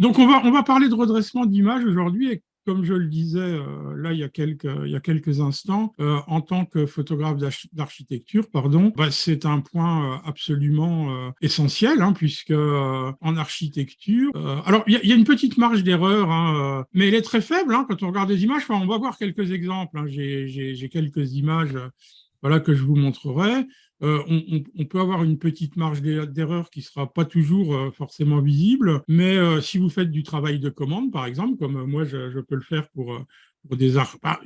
Donc, on va parler de redressement d'image aujourd'hui. Et comme je le disais là il y a quelques instants, en tant que photographe d'architecture, pardon, bah, c'est un point absolument essentiel, hein, puisque en architecture, alors il y a une petite marge d'erreur, hein, mais elle est très faible, hein, quand on regarde des images. Enfin, on va voir quelques exemples, hein. J'ai quelques images voilà, que je vous montrerai. On peut avoir une petite marge d'erreur qui ne sera pas toujours forcément visible, mais si vous faites du travail de commande, par exemple, comme moi je peux le faire pour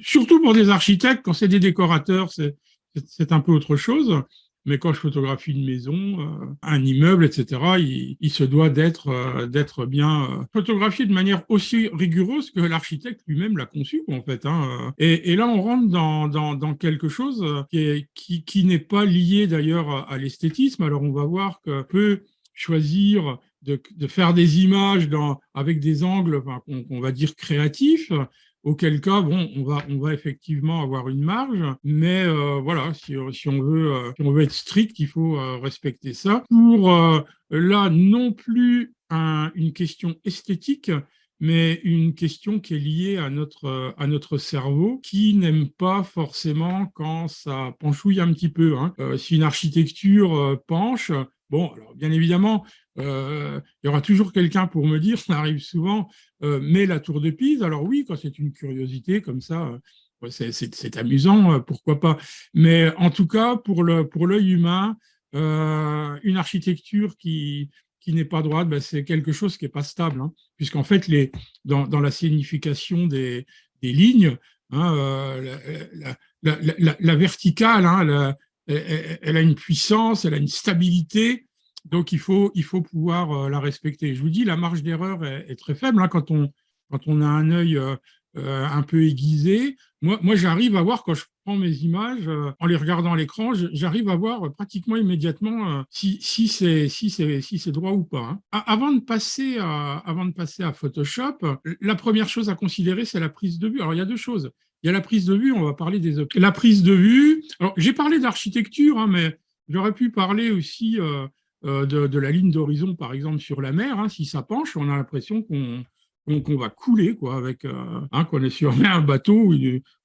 surtout pour des architectes, quand c'est des décorateurs, c'est un peu autre chose. Mais quand je photographie une maison, un immeuble, etc., il se doit d'être bien photographié de manière aussi rigoureuse que l'architecte lui-même l'a conçu, en fait, hein. Et là, on rentre dans quelque chose qui n'est pas lié d'ailleurs à l'esthétisme. Alors, on va voir qu'on peut choisir de faire des images avec des angles, enfin, qu'on va dire créatifs, auquel cas, bon, on va effectivement avoir une marge, mais voilà, si on veut être strict, il faut respecter ça. Pour là, non plus une question esthétique, mais une question qui est liée à notre cerveau, qui n'aime pas forcément quand ça penchouille un petit peu, hein. Si une architecture penche, bon, alors bien évidemment, il y aura toujours quelqu'un pour me dire, ça arrive souvent, mais la tour de Pise, alors oui, quand c'est une curiosité comme ça, c'est amusant, pourquoi pas. Mais en tout cas, pour l'œil humain, une architecture qui n'est pas droite, ben, c'est quelque chose qui n'est pas stable, hein, puisqu'en fait, dans la signification des lignes, hein, la verticale, hein, elle a une puissance, elle a une stabilité, donc il faut pouvoir la respecter. Je vous dis, la marge d'erreur est très faible, hein, quand on a un œil un peu aiguisé. Moi j'arrive à voir, quand je prends mes images, en les regardant à l'écran, j'arrive à voir pratiquement immédiatement si c'est droit ou pas, hein. Avant de passer à Photoshop, la première chose à considérer, c'est la prise de vue. Alors, il y a deux choses. Il y a la prise de vue, on va parler des objets. La prise de vue, alors j'ai parlé d'architecture, hein, mais j'aurais pu parler aussi de la ligne d'horizon, par exemple, sur la mer, hein. Si ça penche, on a l'impression qu'on va couler, quoi, avec, hein, qu'on est sur un bateau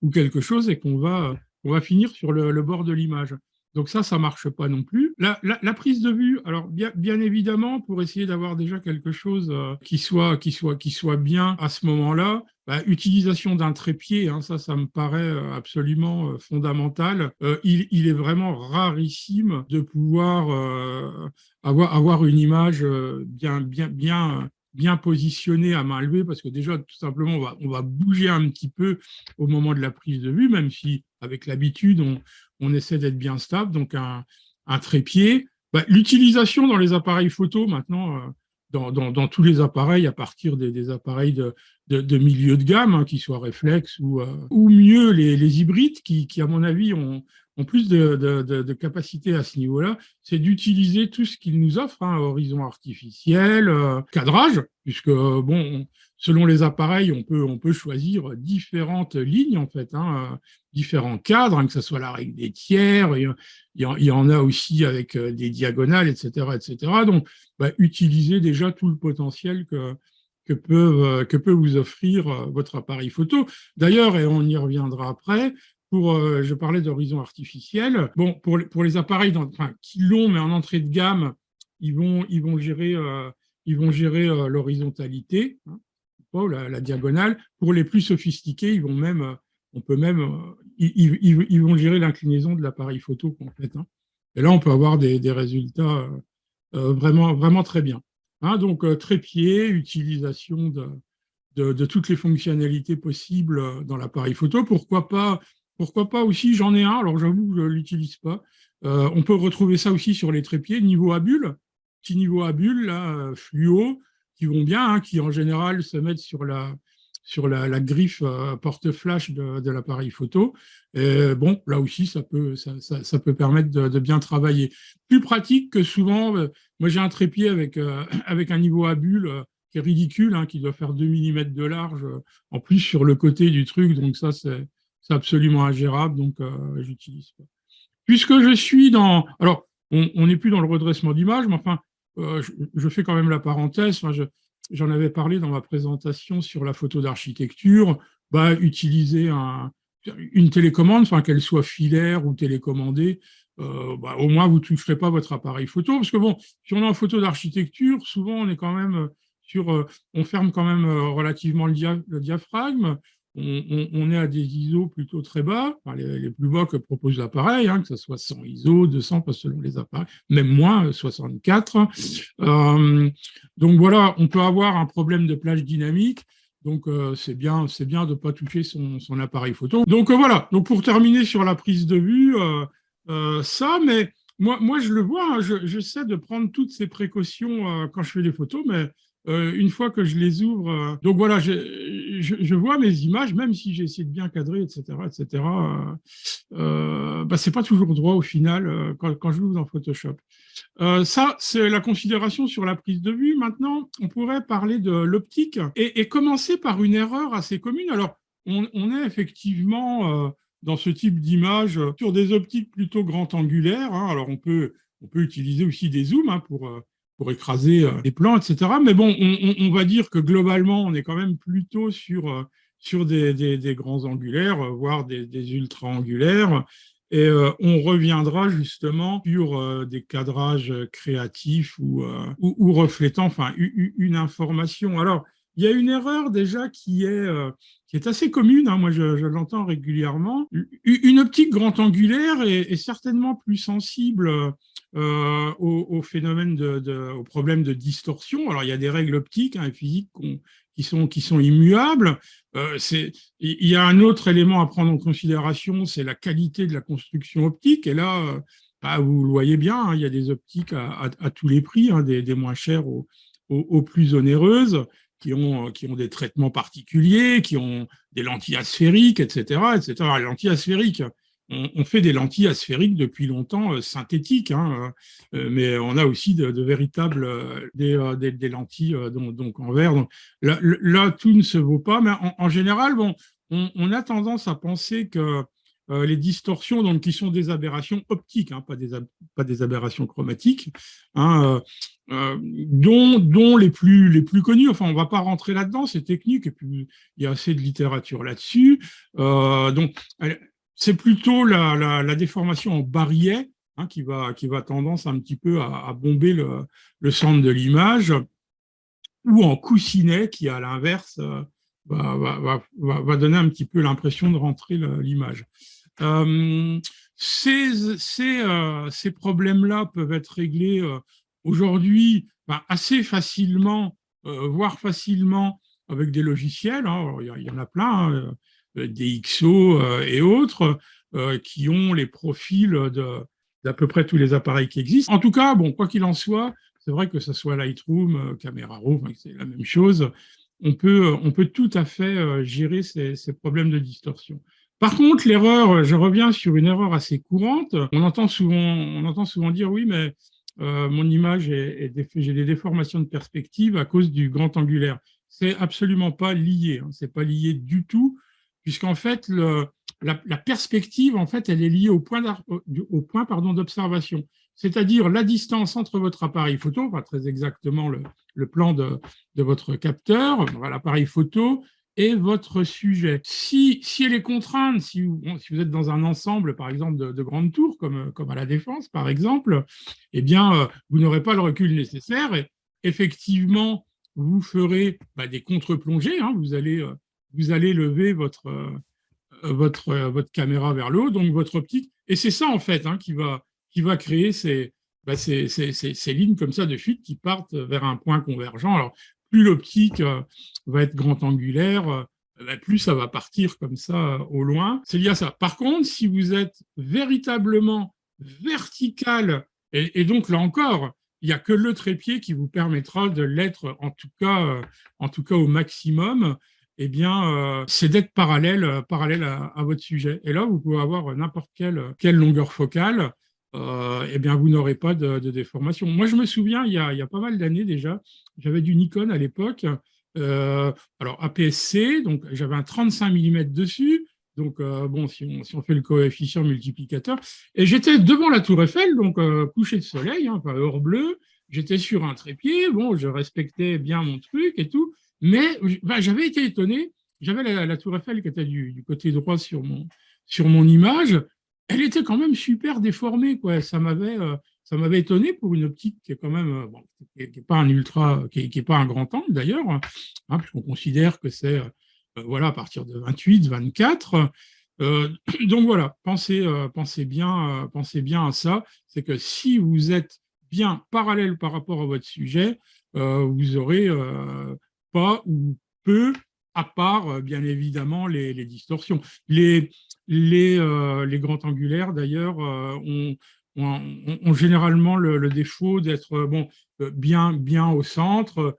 ou quelque chose, et on va finir sur le bord de l'image. Donc ça marche pas non plus. La prise de vue, alors bien évidemment, pour essayer d'avoir déjà quelque chose qui soit bien à ce moment-là, bah, utilisation d'un trépied, hein, ça me paraît absolument fondamental. Il est vraiment rarissime de pouvoir avoir une image bien positionnée à main levée, parce que déjà, tout simplement, on va bouger un petit peu au moment de la prise de vue, même si, avec l'habitude, on essaie d'être bien stable. Donc, un trépied. Bah, l'utilisation dans les appareils photo, maintenant, dans tous les appareils, à partir des appareils de milieu de gamme, hein, qui soient réflexes ou mieux les hybrides, qui, à mon avis, ont plus de capacité à ce niveau-là, c'est d'utiliser tout ce qu'ils nous offrent, hein, horizon artificiel, cadrage, puisque, bon, selon les appareils, on peut choisir différentes lignes, en fait, hein, différents cadres, hein, que ce soit la règle des tiers, il y en a aussi avec des diagonales, etc., etc. Donc, bah, utilisez déjà tout le potentiel que peut vous offrir votre appareil photo. D'ailleurs, et on y reviendra après, je parlais d'horizon artificiel. Bon, pour les appareils qui l'ont, mais en entrée de gamme, ils vont gérer l'horizontalité, hein, la diagonale. Pour les plus sophistiqués, on peut même, ils vont gérer l'inclinaison de l'appareil photo, en fait, hein. Et là, on peut avoir des résultats vraiment, vraiment très bien, hein. Donc, trépied, utilisation de toutes les fonctionnalités possibles dans l'appareil photo. Pourquoi pas aussi, j'en ai un, alors j'avoue, je ne l'utilise pas. On peut retrouver ça aussi sur les trépieds, niveau à bulles, petits niveaux à bulles, là, fluo, qui vont bien, hein, qui en général se mettent sur la griffe porte-flash de l'appareil photo. Et bon, là aussi, ça peut permettre de bien travailler. Plus pratique que souvent, moi j'ai un trépied avec un niveau à bulles qui est ridicule, hein, qui doit faire 2 mm de large, en plus sur le côté du truc, donc ça c'est absolument ingérable, donc j'utilise pas. Puisque je suis dans... Alors, on n'est plus dans le redressement d'image, mais enfin, je fais quand même la parenthèse. Enfin, j'en avais parlé dans ma présentation sur la photo d'architecture, bah, utiliser une télécommande, enfin qu'elle soit filaire ou télécommandée, bah, au moins vous ne toucherez pas votre appareil photo. Parce que bon, si on est en photo d'architecture, souvent on est quand même on ferme quand même relativement le diaphragme. On est à des ISO plutôt très bas, enfin, les plus bas que propose l'appareil, hein, que ce soit 100 ISO, 200, pas selon les appareils, même moins, 64. Donc voilà, on peut avoir un problème de plage dynamique. Donc c'est bien de ne pas toucher son appareil photo. Donc voilà, donc pour terminer sur la prise de vue, ça, mais moi je le vois, hein, j'essaie de prendre toutes ces précautions quand je fais des photos, mais une fois que je les ouvre, donc voilà, je vois mes images, même si j'ai essayé de bien cadrer, etc., etc. Bah, c'est pas toujours droit au final quand je l'ouvre dans Photoshop. Ça, c'est la considération sur la prise de vue. Maintenant, on pourrait parler de l'optique et commencer par une erreur assez commune. Alors, on est effectivement dans ce type d'image sur des optiques plutôt grand angulaires, hein. Alors, on peut utiliser aussi des zooms, hein, pour écraser des plans, etc. Mais bon, on va dire que globalement, on est quand même plutôt sur des grands angulaires, voire des ultra angulaires. Et on reviendra justement sur des cadrages créatifs ou reflétant enfin, une information. Alors, il y a une erreur déjà qui est assez commune, hein, moi je l'entends régulièrement. Une optique grand angulaire est certainement plus sensible au phénomène au problème de distorsion. Alors, il y a des règles optiques, hein, et physiques qui sont immuables. Il y a un autre élément à prendre en considération, c'est la qualité de la construction optique. Et là, bah, vous le voyez bien, hein, il y a des optiques à tous les prix, hein, des moins chères aux plus onéreuses, qui ont des traitements particuliers, qui ont des lentilles asphériques, etc., etc. Les lentilles asphériques, on fait des lentilles asphériques depuis longtemps synthétiques, hein, mais on a aussi de véritables des lentilles donc en verre. Donc là, tout ne se vaut pas, mais en général, bon, on a tendance à penser que les distorsions, donc, qui sont des aberrations optiques, hein, pas des aberrations chromatiques, hein, dont les plus connues, enfin on ne va pas rentrer là-dedans, c'est technique, et puis il y a assez de littérature là-dessus. Donc c'est plutôt la déformation en barillet, hein, qui va tendance un petit peu à bomber le centre de l'image, ou en coussinet qui, à l'inverse, va donner un petit peu l'impression de rentrer l'image. Ces problèmes-là peuvent être réglés aujourd'hui assez facilement, voire facilement, avec des logiciels, hein. Il y en a plein, hein, des XO et autres, qui ont les profils d'à peu près tous les appareils qui existent. En tout cas, bon, quoi qu'il en soit, c'est vrai que ce soit Lightroom, Camera Raw, c'est la même chose. On peut tout à fait gérer ces problèmes de distorsion. Par contre, l'erreur, je reviens sur une erreur assez courante. On entend souvent dire oui, mais mon image j'ai des déformations de perspective à cause du grand angulaire. C'est absolument pas lié, hein, c'est pas lié du tout, puisqu'en fait la perspective, en fait, elle est liée au point pardon, d'observation, c'est-à-dire la distance entre votre appareil photo, enfin, très exactement le plan de votre capteur, l'appareil photo, et votre sujet. Si elle est contrainte, si vous êtes dans un ensemble, par exemple, de grandes tours, comme à la Défense, par exemple, eh bien, vous n'aurez pas le recul nécessaire. Et effectivement, vous ferez des contre-plongées, hein, vous allez lever votre caméra vers le haut, donc votre optique. Et c'est ça, en fait, hein, qui va créer ces lignes comme ça de fuite qui partent vers un point convergent. Alors, plus l'optique va être grand angulaire, plus ça va partir comme ça au loin. C'est lié à ça. Par contre, si vous êtes véritablement vertical, et donc là encore, il n'y a que le trépied qui vous permettra de l'être, en tout cas au maximum, eh bien, c'est d'être parallèle à votre sujet. Et là, vous pouvez avoir n'importe quelle longueur focale, eh bien, vous n'aurez pas de déformation. Moi, je me souviens, il y a pas mal d'années déjà, j'avais du Nikon à l'époque, alors APS-C, donc j'avais un 35 mm dessus, donc bon, si on fait le coefficient multiplicateur, et j'étais devant la Tour Eiffel, donc coucher de soleil, hein, enfin heure bleue, j'étais sur un trépied, bon, je respectais bien mon truc et tout, mais j'avais été étonné. J'avais la tour Eiffel qui était du côté droit sur mon image. Elle était quand même super déformée, quoi. Ça m'avait étonné pour une optique qui est quand même, bon, qui est pas un ultra, qui est pas un grand angle d'ailleurs, hein, puisqu'on considère que c'est voilà, à partir de 28, 24. Donc voilà, pensez bien à ça. C'est que si vous êtes bien parallèle par rapport à votre sujet, vous aurez pas ou peu, à part bien évidemment les distorsions. Les grands angulaires, d'ailleurs, ont généralement le défaut d'être bon, bien au centre,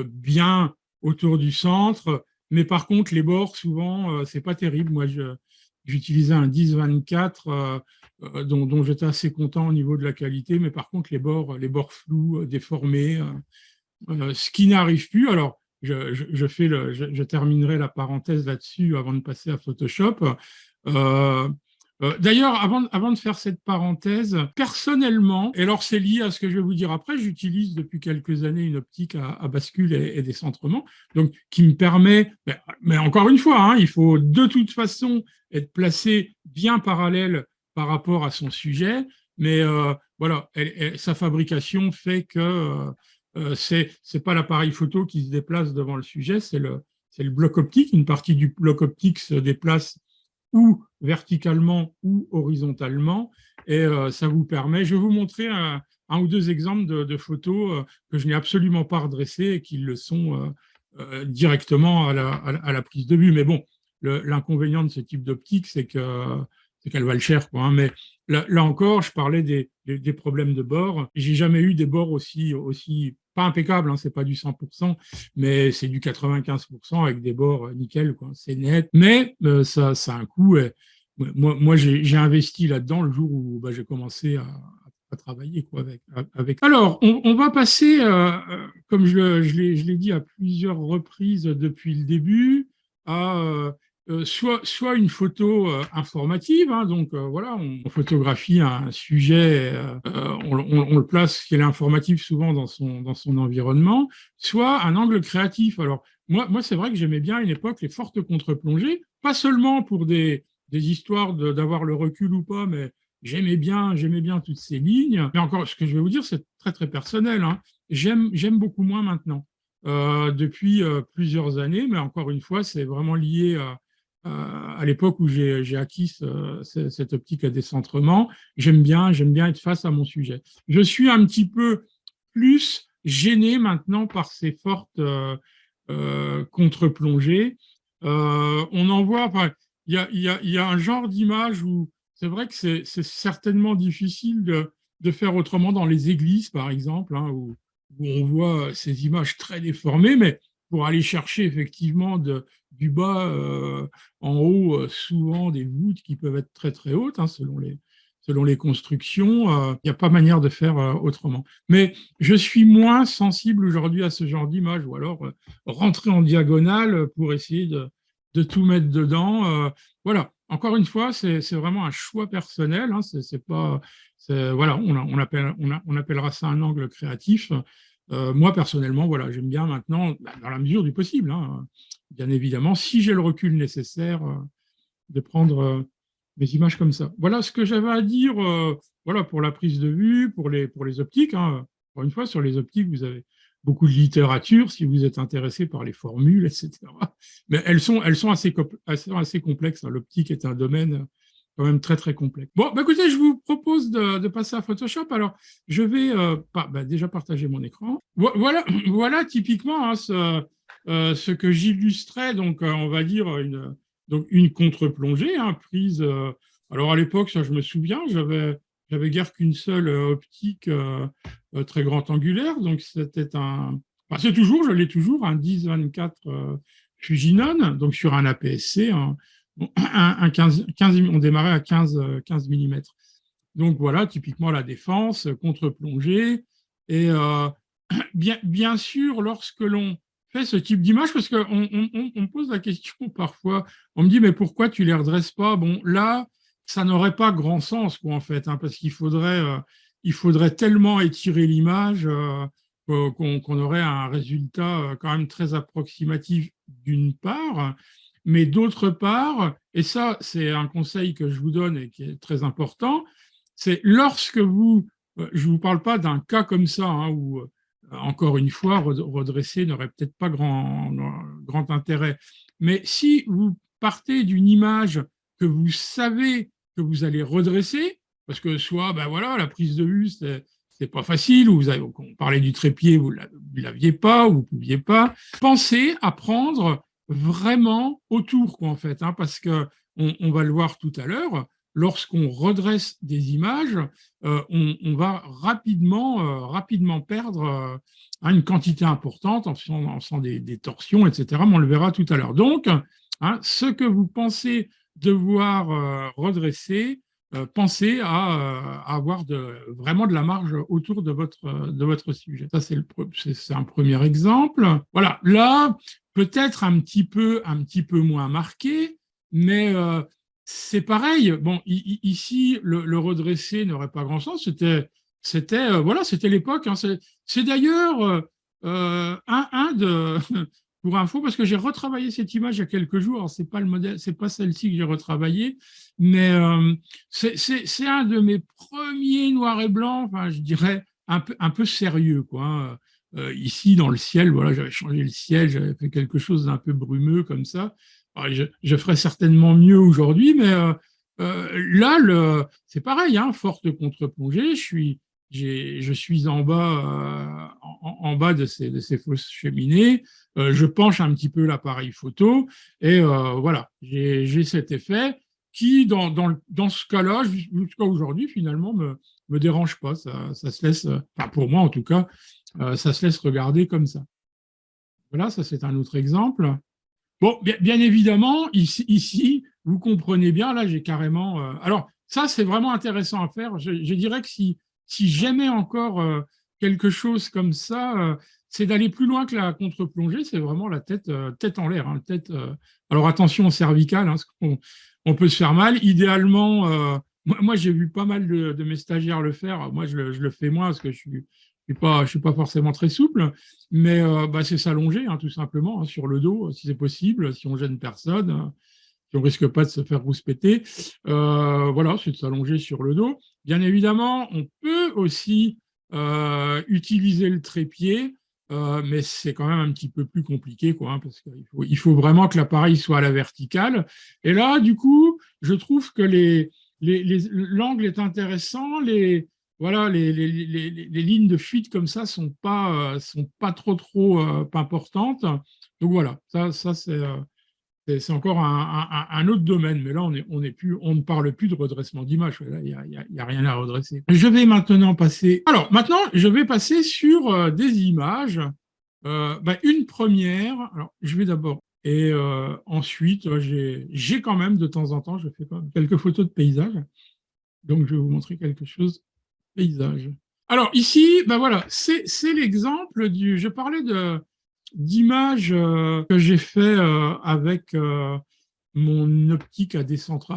bien autour du centre, mais par contre, les bords, souvent, c'est pas terrible. Moi, j'utilisais un 10-24 dont j'étais assez content au niveau de la qualité, mais par contre, les bords flous, déformés, ce qui n'arrive plus. Alors, je terminerai la parenthèse là-dessus avant de passer à Photoshop. Euh, D'ailleurs, avant de faire cette parenthèse, personnellement, et alors c'est lié à ce que je vais vous dire après, j'utilise depuis quelques années une optique à bascule et décentrement, donc qui me permet, mais encore une fois, hein, il faut de toute façon être placé bien parallèle par rapport à son sujet, mais voilà, sa fabrication fait que c'est pas l'appareil photo qui se déplace devant le sujet, c'est le bloc optique. Une partie du bloc optique se déplace ou verticalement ou horizontalement. Et ça vous permet, je vais vous montrer un ou deux exemples de photos que je n'ai absolument pas redressées et qui le sont directement à la prise de vue. Mais bon, l'inconvénient de ce type d'optique, c'est qu'elle va le cher, quoi, hein. Mais là encore, je parlais des problèmes de bord. J'ai jamais eu des bords aussi pas impeccable, hein, c'est pas du 100%, mais c'est du 95% avec des bords nickel, quoi. C'est net, mais ça a un coût. Et moi j'ai investi là-dedans le jour où j'ai commencé à travailler, quoi, avec. Alors, on va passer, comme je l'ai dit à plusieurs reprises depuis le début, à soit une photo informative, hein, donc voilà, on photographie un sujet, on le place, ce qui est informatif souvent dans son environnement, soit un angle créatif. Alors, moi c'est vrai que j'aimais bien à une époque les fortes contre-plongées, pas seulement pour des histoires d'avoir le recul ou pas, mais j'aimais bien toutes ces lignes. Mais encore, ce que je vais vous dire, c'est très, très personnel, hein. J'aime beaucoup moins maintenant, depuis plusieurs années, mais encore une fois, c'est vraiment lié à l'époque où j'ai acquis cette optique à décentrement. J'aime bien être face à mon sujet. Je suis un petit peu plus gêné maintenant par ces fortes contre-plongées. On en voit, enfin, il y a un genre d'image où c'est vrai que c'est certainement difficile de faire autrement dans les églises, par exemple, hein, où on voit ces images très déformées, mais pour aller chercher effectivement du bas en haut, souvent des voûtes qui peuvent être très très hautes, hein, selon les constructions, il n'y a pas manière de faire autrement. Mais je suis moins sensible aujourd'hui à ce genre d'image, ou alors rentrer en diagonale pour essayer de tout mettre dedans. Voilà, encore une fois, c'est vraiment un choix personnel, hein, c'est pas, voilà, on appellera ça un angle créatif. Moi, personnellement, voilà, j'aime bien maintenant, dans la mesure du possible, hein, bien évidemment, si j'ai le recul nécessaire, de prendre des images comme ça. Voilà ce que j'avais à dire, voilà, pour la prise de vue, pour les optiques, hein. Encore une fois, sur les optiques, vous avez beaucoup de littérature si vous êtes intéressé par les formules, etc. Mais elles sont assez complexes, hein. L'optique est un domaine quand même très, très complexe. Bon, écoutez, je vous propose de passer à Photoshop. Alors, je vais déjà partager mon écran. Voilà typiquement, hein, ce que j'illustrais, donc on va dire donc une contre-plongée, hein, prise. Alors à l'époque, ça je me souviens, j'avais guère qu'une seule optique très grand angulaire, donc c'était c'est toujours, je l'ai toujours, un 10-24 Fujinon, donc sur un APS-C, un 15, on démarrait à 15 mm. Donc voilà, typiquement la défense, contre-plongée. Et bien sûr, lorsque l'on fait ce type d'image, parce qu'on on pose la question parfois, on me dit, mais pourquoi tu les redresses pas? Bon, là, ça n'aurait pas grand sens, quoi, en fait, hein, parce qu'il faudrait il faudrait tellement étirer l'image qu'on aurait un résultat quand même très approximatif d'une part, mais d'autre part, et ça c'est un conseil que je vous donne et qui est très important, c'est lorsque je ne vous parle pas d'un cas comme ça, hein, où encore une fois, redresser n'aurait peut-être pas grand intérêt, mais si vous partez d'une image que vous savez que vous allez redresser, parce que soit ben voilà, la prise de vue, c'est pas facile, ou on parlait du trépied, vous ne l'aviez pas, ou vous ne pouviez pas. Pensez à prendre vraiment autour, quoi, en fait, hein, parce qu'on va le voir tout à l'heure, lorsqu'on redresse des images, on va rapidement perdre une quantité importante en faisant des torsions, etc. Mais on le verra tout à l'heure. Donc, hein, ce que vous pensez devoir redresser, pensez à avoir vraiment de la marge autour de votre sujet. Ça, c'est un premier exemple. Voilà, là, peut-être un petit peu moins marqué, mais c'est pareil. Bon, ici, le redresser n'aurait pas grand sens. Voilà, c'était l'époque. Hein. C'est d'ailleurs pour info, parce que j'ai retravaillé cette image il y a quelques jours. Alors, c'est pas le modèle, c'est pas celle-ci que j'ai retravaillée, mais c'est un de mes premiers noirs et blancs, enfin, je dirais un peu sérieux, quoi. Hein. Ici, dans le ciel, voilà, j'avais changé le ciel, j'avais fait quelque chose d'un peu brumeux comme ça. Alors, je ferais certainement mieux aujourd'hui, mais là, c'est pareil, hein, forte contre-plongée, je suis en bas, en bas de ces fausses cheminées, je penche un petit peu l'appareil photo, et voilà, j'ai cet effet qui, dans ce cas-là, jusqu'à aujourd'hui, finalement, me dérange pas. Ça se laisse, enfin pour moi en tout cas, ça se laisse regarder comme ça. Voilà, ça c'est un autre exemple. Bon, bien évidemment, ici, vous comprenez bien, là, j'ai carrément. Alors, ça, c'est vraiment intéressant à faire. Je dirais que si j'aimais encore quelque chose comme ça, c'est d'aller plus loin que la contre-plongée. C'est vraiment la tête en l'air. Hein, alors, attention au cervical, hein, parce on peut se faire mal. Idéalement, moi j'ai vu pas mal de mes stagiaires le faire. Moi, je le fais moins parce que je suis pas forcément très souple, mais bah, c'est s'allonger, hein, tout simplement, hein, sur le dos, si c'est possible, si on gêne personne, si on risque pas de se faire rouspéter. Voilà, c'est de s'allonger sur le dos. Bien évidemment, on peut aussi utiliser le trépied, mais c'est quand même un petit peu plus compliqué, quoi, hein, parce qu'il faut vraiment que l'appareil soit à la verticale. Et là, du coup, je trouve que l'angle est intéressant, voilà, les lignes de fuite comme ça sont pas trop importantes. Donc voilà, ça c'est encore un autre domaine. Mais là, on ne parle plus de redressement d'image. Là, il y a rien à redresser. Je vais maintenant passer. Alors maintenant, je vais passer sur des images. Une première. Alors, je vais d'abord. Et ensuite, j'ai quand même de temps en temps, je fais quand même quelques photos de paysages. Donc, je vais vous montrer quelque chose paysage. Alors ici, ben voilà, c'est l'exemple du. Je parlais d'images que j'ai fait avec mon optique à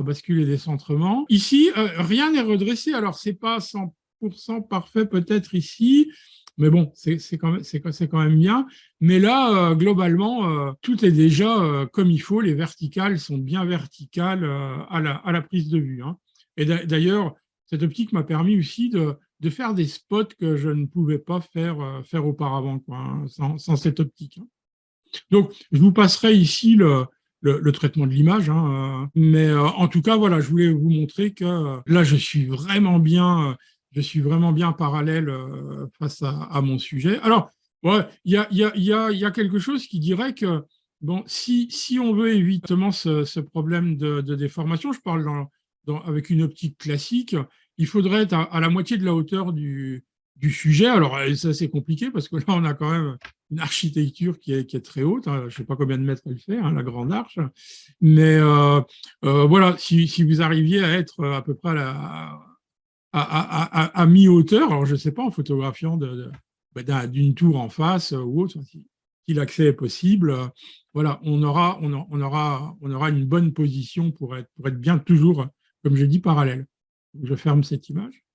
bascule et décentrement. Ici, rien n'est redressé. Alors c'est pas 100% parfait peut-être ici, mais bon, c'est quand même bien. Mais là, globalement, tout est déjà comme il faut. Les verticales sont bien verticales à la prise de vue. Hein. Et d'ailleurs, cette optique m'a permis aussi de faire des spots que je ne pouvais pas faire auparavant, quoi, hein, sans cette optique. Hein. Donc, je vous passerai ici le traitement de l'image, hein, mais en tout cas, voilà, je voulais vous montrer que là, je suis vraiment bien parallèle face à mon sujet. Alors, ouais, il y a quelque chose qui dirait que, bon, si on veut évidemment ce problème de déformation, je parle avec une optique classique, il faudrait être à la moitié de la hauteur du sujet. Alors, ça, c'est compliqué parce que là, on a quand même une architecture qui est très haute. Hein. Je ne sais pas combien de mètres elle fait, hein, la grande arche. Mais voilà, si vous arriviez à être à peu près à mi-hauteur, alors je ne sais pas, en photographiant d'une tour en face ou autre, si l'accès est possible, voilà, on aura une bonne position pour être bien toujours, comme je dis, parallèle. Je ferme cette image.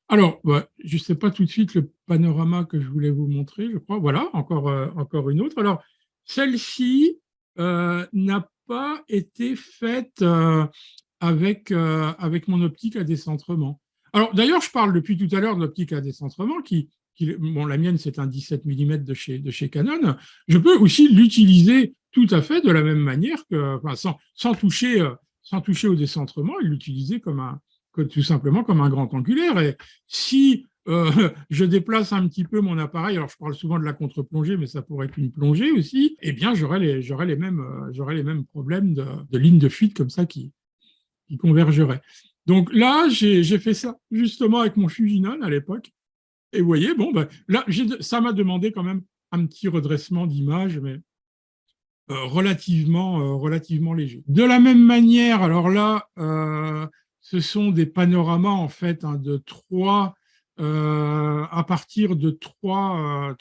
Alors, ouais, je ne sais pas tout de suite le panorama que je voulais vous montrer, je crois. Voilà, encore une autre. Alors, celle-ci n'a pas été faite avec mon optique à décentrement. Alors, d'ailleurs, je parle depuis tout à l'heure de l'optique à décentrement bon, la mienne, c'est un 17 mm de chez Canon. Je peux aussi l'utiliser tout à fait de la même manière enfin, sans toucher au décentrement, et l'utiliser tout simplement comme un grand angulaire. Et si je déplace un petit peu mon appareil, alors je parle souvent de la contre-plongée, mais ça pourrait être une plongée aussi, eh bien j'aurais les mêmes problèmes de ligne de fuite comme ça qui convergeraient. Donc là, j'ai fait ça justement avec mon Fujinon à l'époque. Et vous voyez, bon, ben, là, ça m'a demandé quand même un petit redressement d'image, mais relativement léger. De la même manière, alors là, ce sont des panoramas en fait hein, à partir de trois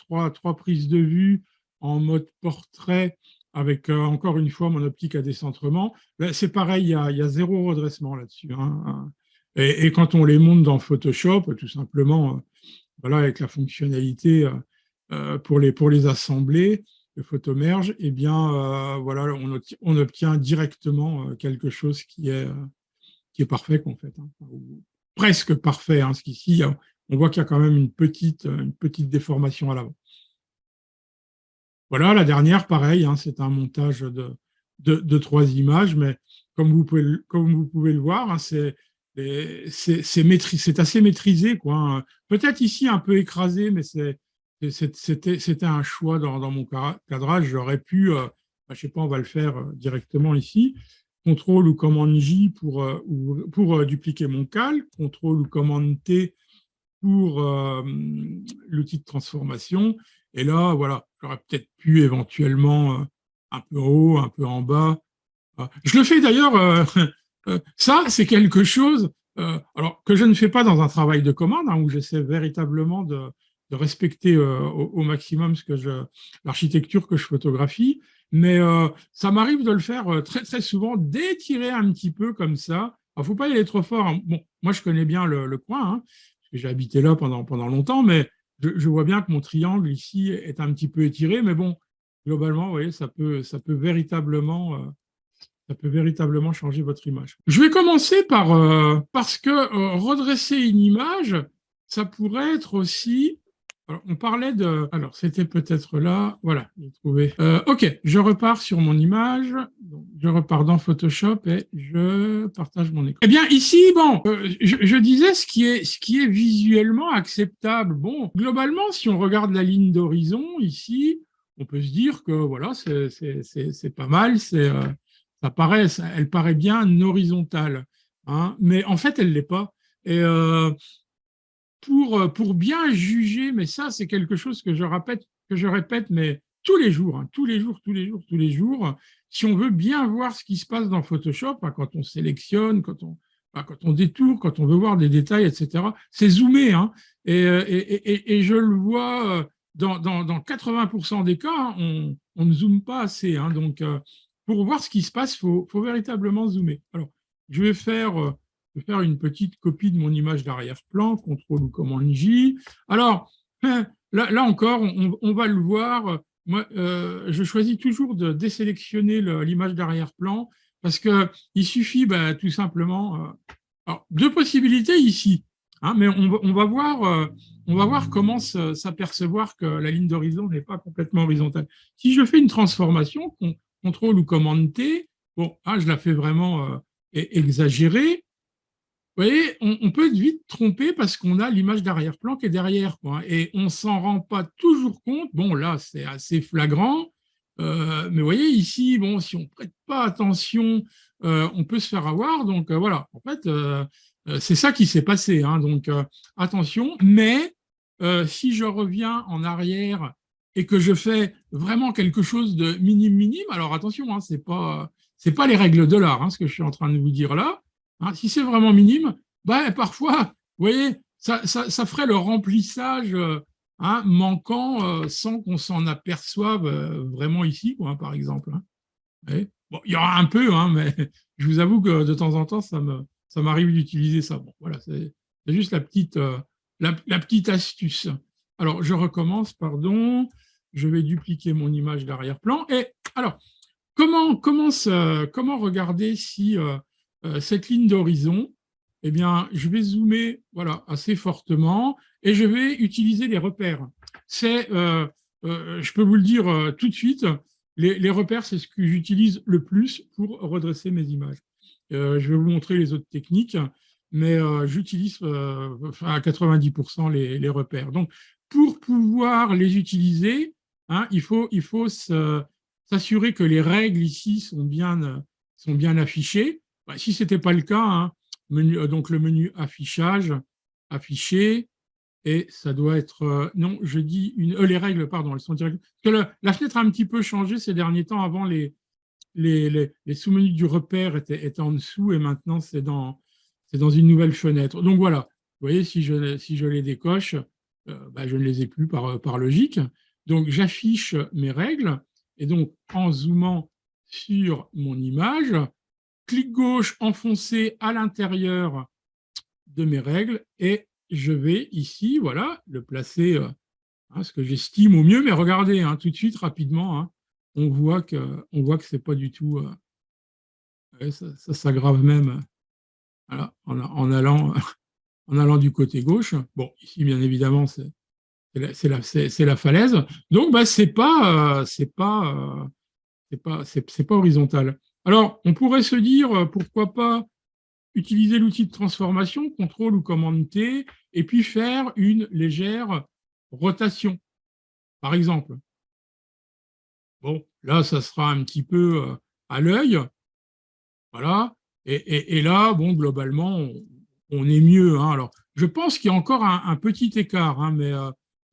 prises de vue en mode portrait avec encore une fois mon optique à décentrement. C'est pareil, il y a zéro redressement là-dessus. Hein. Et quand on les monte dans Photoshop, tout simplement, voilà, avec la fonctionnalité pour les assembler, le photomerge, eh bien, voilà, on obtient directement quelque chose qui est parfait, en fait, hein, ou presque parfait, hein, parce qu'ici, on voit qu'il y a quand même une petite déformation à l'avant. Voilà, la dernière, pareil, hein, c'est un montage de 3 images, mais comme vous pouvez le voir, hein, c'est assez maîtrisé, quoi, hein. Peut-être ici un peu écrasé, mais c'était un choix dans mon cadrage. J'aurais pu, je ne sais pas, on va le faire directement ici. Contrôle ou commande J pour dupliquer mon calque, contrôle ou commande T pour l'outil de transformation. Et là, voilà, j'aurais peut-être pu éventuellement un peu en haut, un peu en bas. Je le fais d'ailleurs, ça, c'est quelque chose alors, que je ne fais pas dans un travail de commande, hein, où j'essaie véritablement de respecter au maximum l'architecture que je photographie, mais ça m'arrive de le faire très, très souvent, d'étirer un petit peu comme ça. Il ne faut pas y aller trop fort, hein. Bon, moi, je connais bien le coin, hein, parce que j'ai habité là pendant longtemps, mais je vois bien que mon triangle ici est un petit peu étiré, mais bon, globalement, vous voyez, ça peut véritablement changer votre image. Je vais commencer parce que redresser une image, ça pourrait être aussi. Alors, on parlait de. Alors, c'était peut-être là. Voilà, j'ai trouvé. OK, je repars sur mon image. Donc, je repars dans Photoshop et je partage mon écran. Eh bien, ici, bon, je disais ce qui est visuellement acceptable. Bon, globalement, si on regarde la ligne d'horizon ici, on peut se dire que voilà, c'est pas mal. Elle paraît bien horizontale, hein, mais en fait, elle ne l'est pas. Et pour bien juger, mais ça, c'est quelque chose que je répète, mais tous les jours, hein, tous les jours, si on veut bien voir ce qui se passe dans Photoshop, hein, quand on sélectionne, quand on détourne, quand on veut voir des détails, etc., c'est zoomé. Hein, et je le vois dans 80% des cas, hein, on ne zoome pas assez. Hein, donc, pour voir ce qui se passe, il faut véritablement zoomer. Alors, je vais faire une petite copie de mon image d'arrière-plan, CTRL ou commande J. Alors, là encore, on va le voir. Moi, je choisis toujours de désélectionner l'image d'arrière-plan parce qu'il suffit tout simplement. Alors, deux possibilités ici, hein, mais on va voir comment s'apercevoir que la ligne d'horizon n'est pas complètement horizontale. Si je fais une transformation, CTRL ou commande T, bon, je la fais vraiment exagérée. Vous voyez, on peut être vite trompé parce qu'on a l'image d'arrière-plan qui est derrière, quoi, et on ne s'en rend pas toujours compte. Bon, là, c'est assez flagrant, mais vous voyez, ici, bon, si on ne prête pas attention, on peut se faire avoir. Donc, voilà, en fait, c'est ça qui s'est passé. Hein, donc, attention. Mais si je reviens en arrière et que je fais vraiment quelque chose de minime, alors attention, hein, c'est pas les règles de l'art, hein, ce que je suis en train de vous dire là. Hein, si c'est vraiment minime, parfois, vous voyez, ça ferait le remplissage hein, manquant sans qu'on s'en aperçoive vraiment ici, quoi, hein, par exemple. Hein. Bon, il y aura un peu, hein, mais je vous avoue que de temps en temps, ça m'arrive d'utiliser ça. Bon, voilà, c'est juste la petite astuce. Alors, je recommence, pardon. Je vais dupliquer mon image d'arrière-plan. Et alors, comment regarder si cette ligne d'horizon, eh bien, je vais zoomer voilà, assez fortement et je vais utiliser les repères. Je peux vous le dire tout de suite, les repères, c'est ce que j'utilise le plus pour redresser mes images. Je vais vous montrer les autres techniques, mais j'utilise à 90% les repères. Donc, pour pouvoir les utiliser, hein, il faut s'assurer que les règles ici sont bien affichées. Bah, si ce n'était pas le cas, hein, donc le menu affichage, afficher, et ça doit être, non, je dis, les règles, pardon, elles sont directes. Parce que la fenêtre a un petit peu changé ces derniers temps. Avant, les sous-menus du repère étaient en dessous, et maintenant, c'est dans une nouvelle fenêtre. Donc voilà, vous voyez, si je les décoche, bah, je ne les ai plus par logique. Donc, j'affiche mes règles, et donc, en zoomant sur mon image, clic gauche enfoncé à l'intérieur de mes règles, et je vais ici, voilà, le placer ce que j'estime au mieux. Mais regardez, hein, tout de suite, rapidement, hein, on voit que c'est pas du tout, ça s'aggrave même, voilà, en allant du côté gauche. Bon, ici, bien évidemment, c'est la falaise. Donc, bah, c'est pas horizontal. Alors, on pourrait se dire, pourquoi pas utiliser l'outil de transformation, CTRL ou commande T, et puis faire une légère rotation, par exemple. Bon, là, ça sera un petit peu à l'œil, voilà. Et là, bon, globalement, on est mieux, hein. Alors, je pense qu'il y a encore un petit écart, hein, mais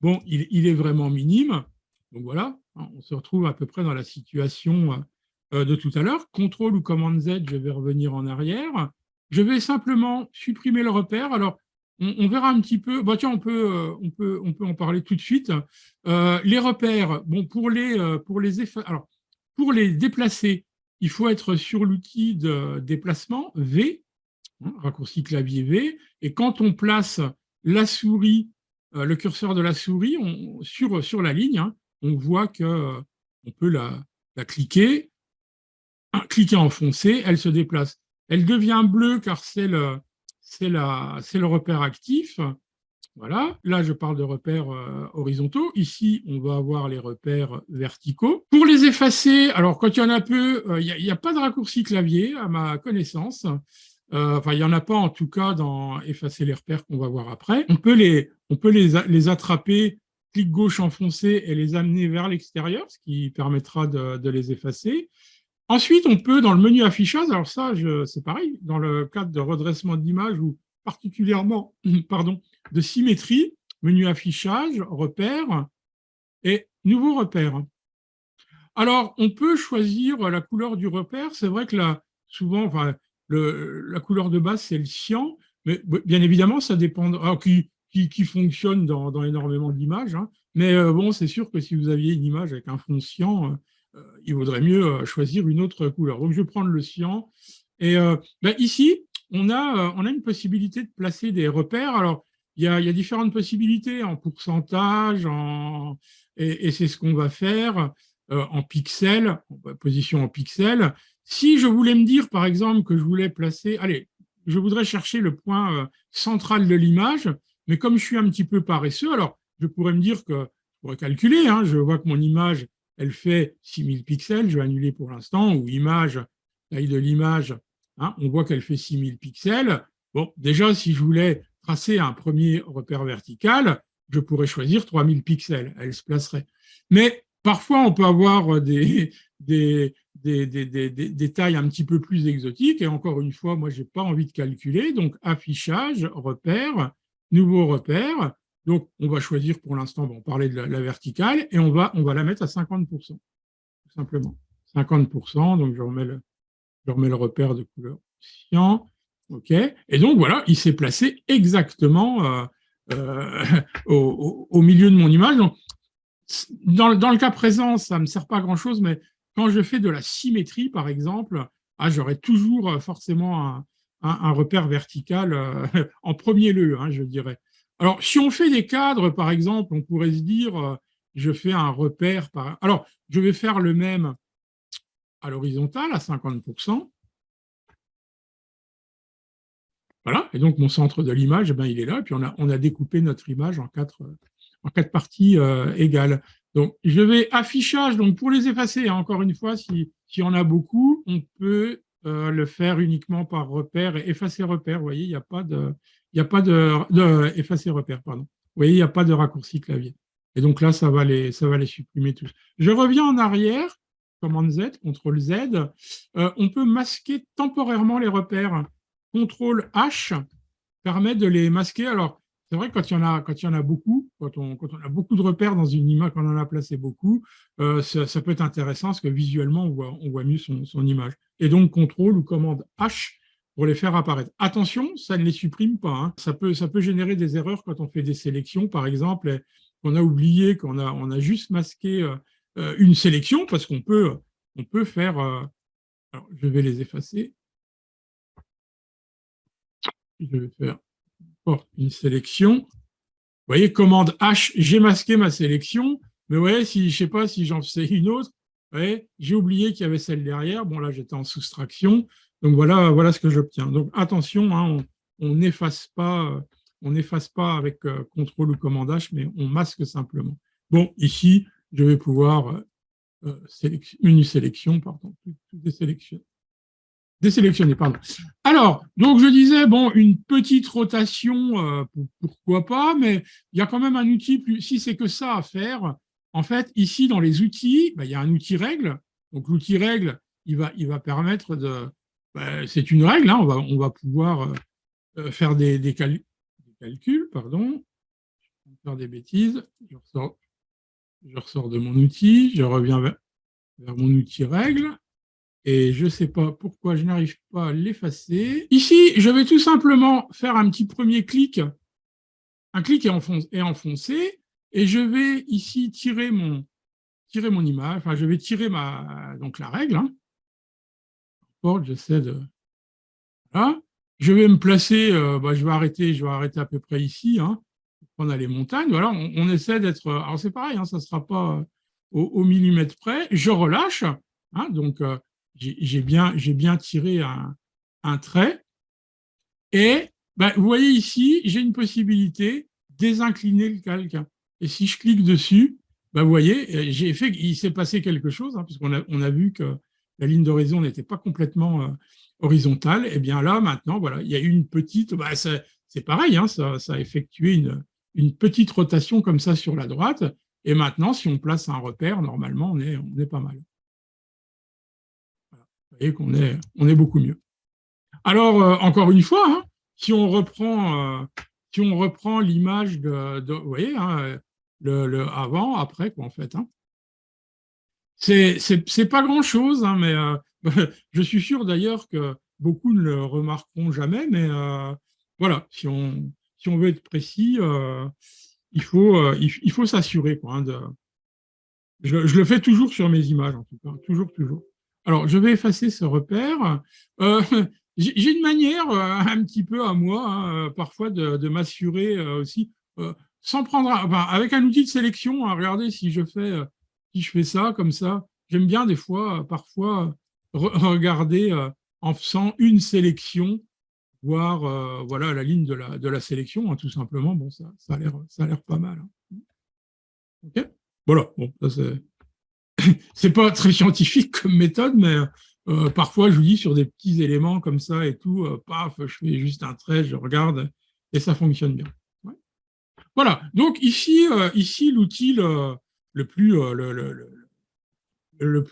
bon, il est vraiment minime. Donc voilà, hein, on se retrouve à peu près dans la situation de tout à l'heure. CTRL ou commande Z, je vais revenir en arrière. Je vais simplement supprimer le repère. Alors, on verra un petit peu. Bah, tiens, on peut en parler tout de suite. Les repères, bon, pour les effets, alors, pour les déplacer, il faut être sur l'outil de déplacement V, hein, raccourci clavier V, et quand on place la souris, le curseur de la souris sur la ligne, hein, on voit qu'on peut la cliquer enfoncé, elle se déplace. Elle devient bleue car c'est le repère actif. Voilà, là je parle de repères horizontaux. Ici, on va avoir les repères verticaux. Pour les effacer, alors quand il y en a peu, il n'y a pas de raccourci clavier à ma connaissance. Enfin, il n'y en a pas en tout cas dans effacer les repères qu'on va voir après. On peut les attraper, clic gauche enfoncé, et les amener vers l'extérieur, ce qui permettra de les effacer. Ensuite, on peut, dans le menu affichage, alors ça, c'est pareil, dans le cadre de redressement d'image ou particulièrement pardon, de symétrie, menu affichage, repère et nouveau repère. Alors, on peut choisir la couleur du repère. C'est vrai que souvent, enfin, la couleur de base, c'est le cyan, mais bien évidemment, ça dépend, qui fonctionne dans énormément d'images. Hein. Mais bon, c'est sûr que si vous aviez une image avec un fond cyan, il vaudrait mieux choisir une autre couleur. Donc, je vais prendre le cyan. Et ben, ici, on a une possibilité de placer des repères. Alors, il y a différentes possibilités en pourcentage, et c'est ce qu'on va faire en pixels, position en pixels. Si je voulais me dire, par exemple, que je voulais placer, allez, je voudrais chercher le point central de l'image, mais comme je suis un petit peu paresseux, alors je pourrais me dire que je pourrais calculer, hein, je vois que mon image, elle fait 6000 pixels, je vais annuler pour l'instant, ou image, taille de l'image, hein, on voit qu'elle fait 6000 pixels. Bon, déjà, si je voulais tracer un premier repère vertical, je pourrais choisir 3000 pixels, elle se placerait. Mais parfois, on peut avoir des tailles un petit peu plus exotiques, et encore une fois, moi, je n'ai pas envie de calculer, donc affichage, repère, nouveau repère. Donc, on va choisir pour l'instant, bon, parler de la verticale, et on va la mettre à 50%, tout simplement. 50%, donc je remets le repère de couleur cyan, ok, et donc voilà, il s'est placé exactement au milieu de mon image. Donc, dans le cas présent, ça ne me sert pas à grand-chose, mais quand je fais de la symétrie, par exemple, j'aurai toujours forcément un repère vertical en premier lieu, hein, je dirais. Alors, si on fait des cadres, par exemple, on pourrait se dire, je fais un repère par. Alors, je vais faire le même à l'horizontale, à 50%. Voilà, et donc mon centre de l'image, eh ben, il est là, et puis on a découpé notre image en quatre parties égales. Donc, je vais affichage, donc pour les effacer, hein, encore une fois, si on a beaucoup, on peut le faire uniquement par repère et effacer repère. Vous voyez, il y a pas de effacer repère, pardon. Vous voyez, il n'y a pas de raccourci clavier. Et donc là, ça va les supprimer tous. Je reviens en arrière, commande Z, CTRL Z. On peut masquer temporairement les repères. CTRL H permet de les masquer. Alors, c'est vrai que quand il y en a beaucoup, quand on a beaucoup de repères dans une image, quand on en a placé beaucoup, ça peut être intéressant parce que visuellement, on voit mieux son image. Et donc, CTRL ou commande H pour les faire apparaître. Attention, ça ne les supprime pas, hein. Ça peut générer des erreurs quand on fait des sélections, par exemple, et qu'on a oublié on a juste masqué une sélection parce on peut faire. Alors, je vais les effacer. Je vais faire une sélection. Vous voyez, commande H, j'ai masqué ma sélection, mais vous voyez, si, je ne sais pas si j'en fais une autre, vous voyez, j'ai oublié qu'il y avait celle derrière. Bon, là, j'étais en soustraction. Donc, voilà ce que j'obtiens. Donc, attention, hein, on n'efface pas avec CTRL ou commande H, mais on masque simplement. Bon, ici, je vais pouvoir menu sélection, pardon, tout désélectionner. Désélectionné, pardon. Alors, donc je disais, bon, une petite rotation, pourquoi pas, mais il y a quand même un outil, si c'est que ça à faire, en fait, ici, dans les outils, il y a un outil règle. Donc, l'outil règle, il va permettre de. C'est une règle, hein, on va pouvoir faire des calculs, pardon, faire des bêtises. Je ressors de mon outil, je reviens vers mon outil règle. Et je ne sais pas pourquoi je n'arrive pas à l'effacer. Ici, je vais tout simplement faire un petit premier clic. Un clic est enfoncé. Et je vais ici tirer mon image. Enfin, je vais tirer donc la règle. Hein. J'essaie de. Voilà. Je vais me placer. Je vais arrêter à peu près ici. Hein. On a les montagnes. Voilà, on essaie d'être. Alors, c'est pareil, hein, ça ne sera pas au millimètre près. Je relâche. Hein, donc, j'ai bien tiré un trait. Et vous voyez ici, j'ai une possibilité de désincliner le calque. Et si je clique dessus, vous voyez, il s'est passé quelque chose, hein, puisqu'on on a vu que la ligne d'horizon n'était pas complètement horizontale. Et bien là, maintenant, voilà, il y a eu une petite. C'est pareil, hein, ça a effectué une petite rotation comme ça sur la droite. Et maintenant, si on place un repère, normalement, on est pas mal. Voilà. Vous voyez on est beaucoup mieux. Alors, encore une fois, hein, si on reprend l'image vous voyez, hein, le avant, après, quoi, en fait. Hein. C'est pas grand-chose, hein, mais je suis sûr d'ailleurs que beaucoup ne le remarqueront jamais, mais voilà, si on veut être précis, il faut s'assurer, quoi, hein, je le fais toujours sur mes images, en tout cas, toujours, toujours. Alors, je vais effacer ce repère. Euh, j'ai une manière un petit peu à moi, hein, parfois, de m'assurer aussi, sans prendre, avec un outil de sélection, hein, regardez si je fais ça comme ça. J'aime bien des fois, parfois, regarder en faisant une sélection, voir voilà, la ligne de la sélection, hein, tout simplement. Bon, ça a l'air pas mal. Hein. OK. Voilà, bon, ça c'est pas très scientifique comme méthode, mais parfois je vous dis sur des petits éléments comme ça et tout, paf, je fais juste un trait, je regarde et ça fonctionne bien. Ouais. Voilà, donc ici l'outil le plus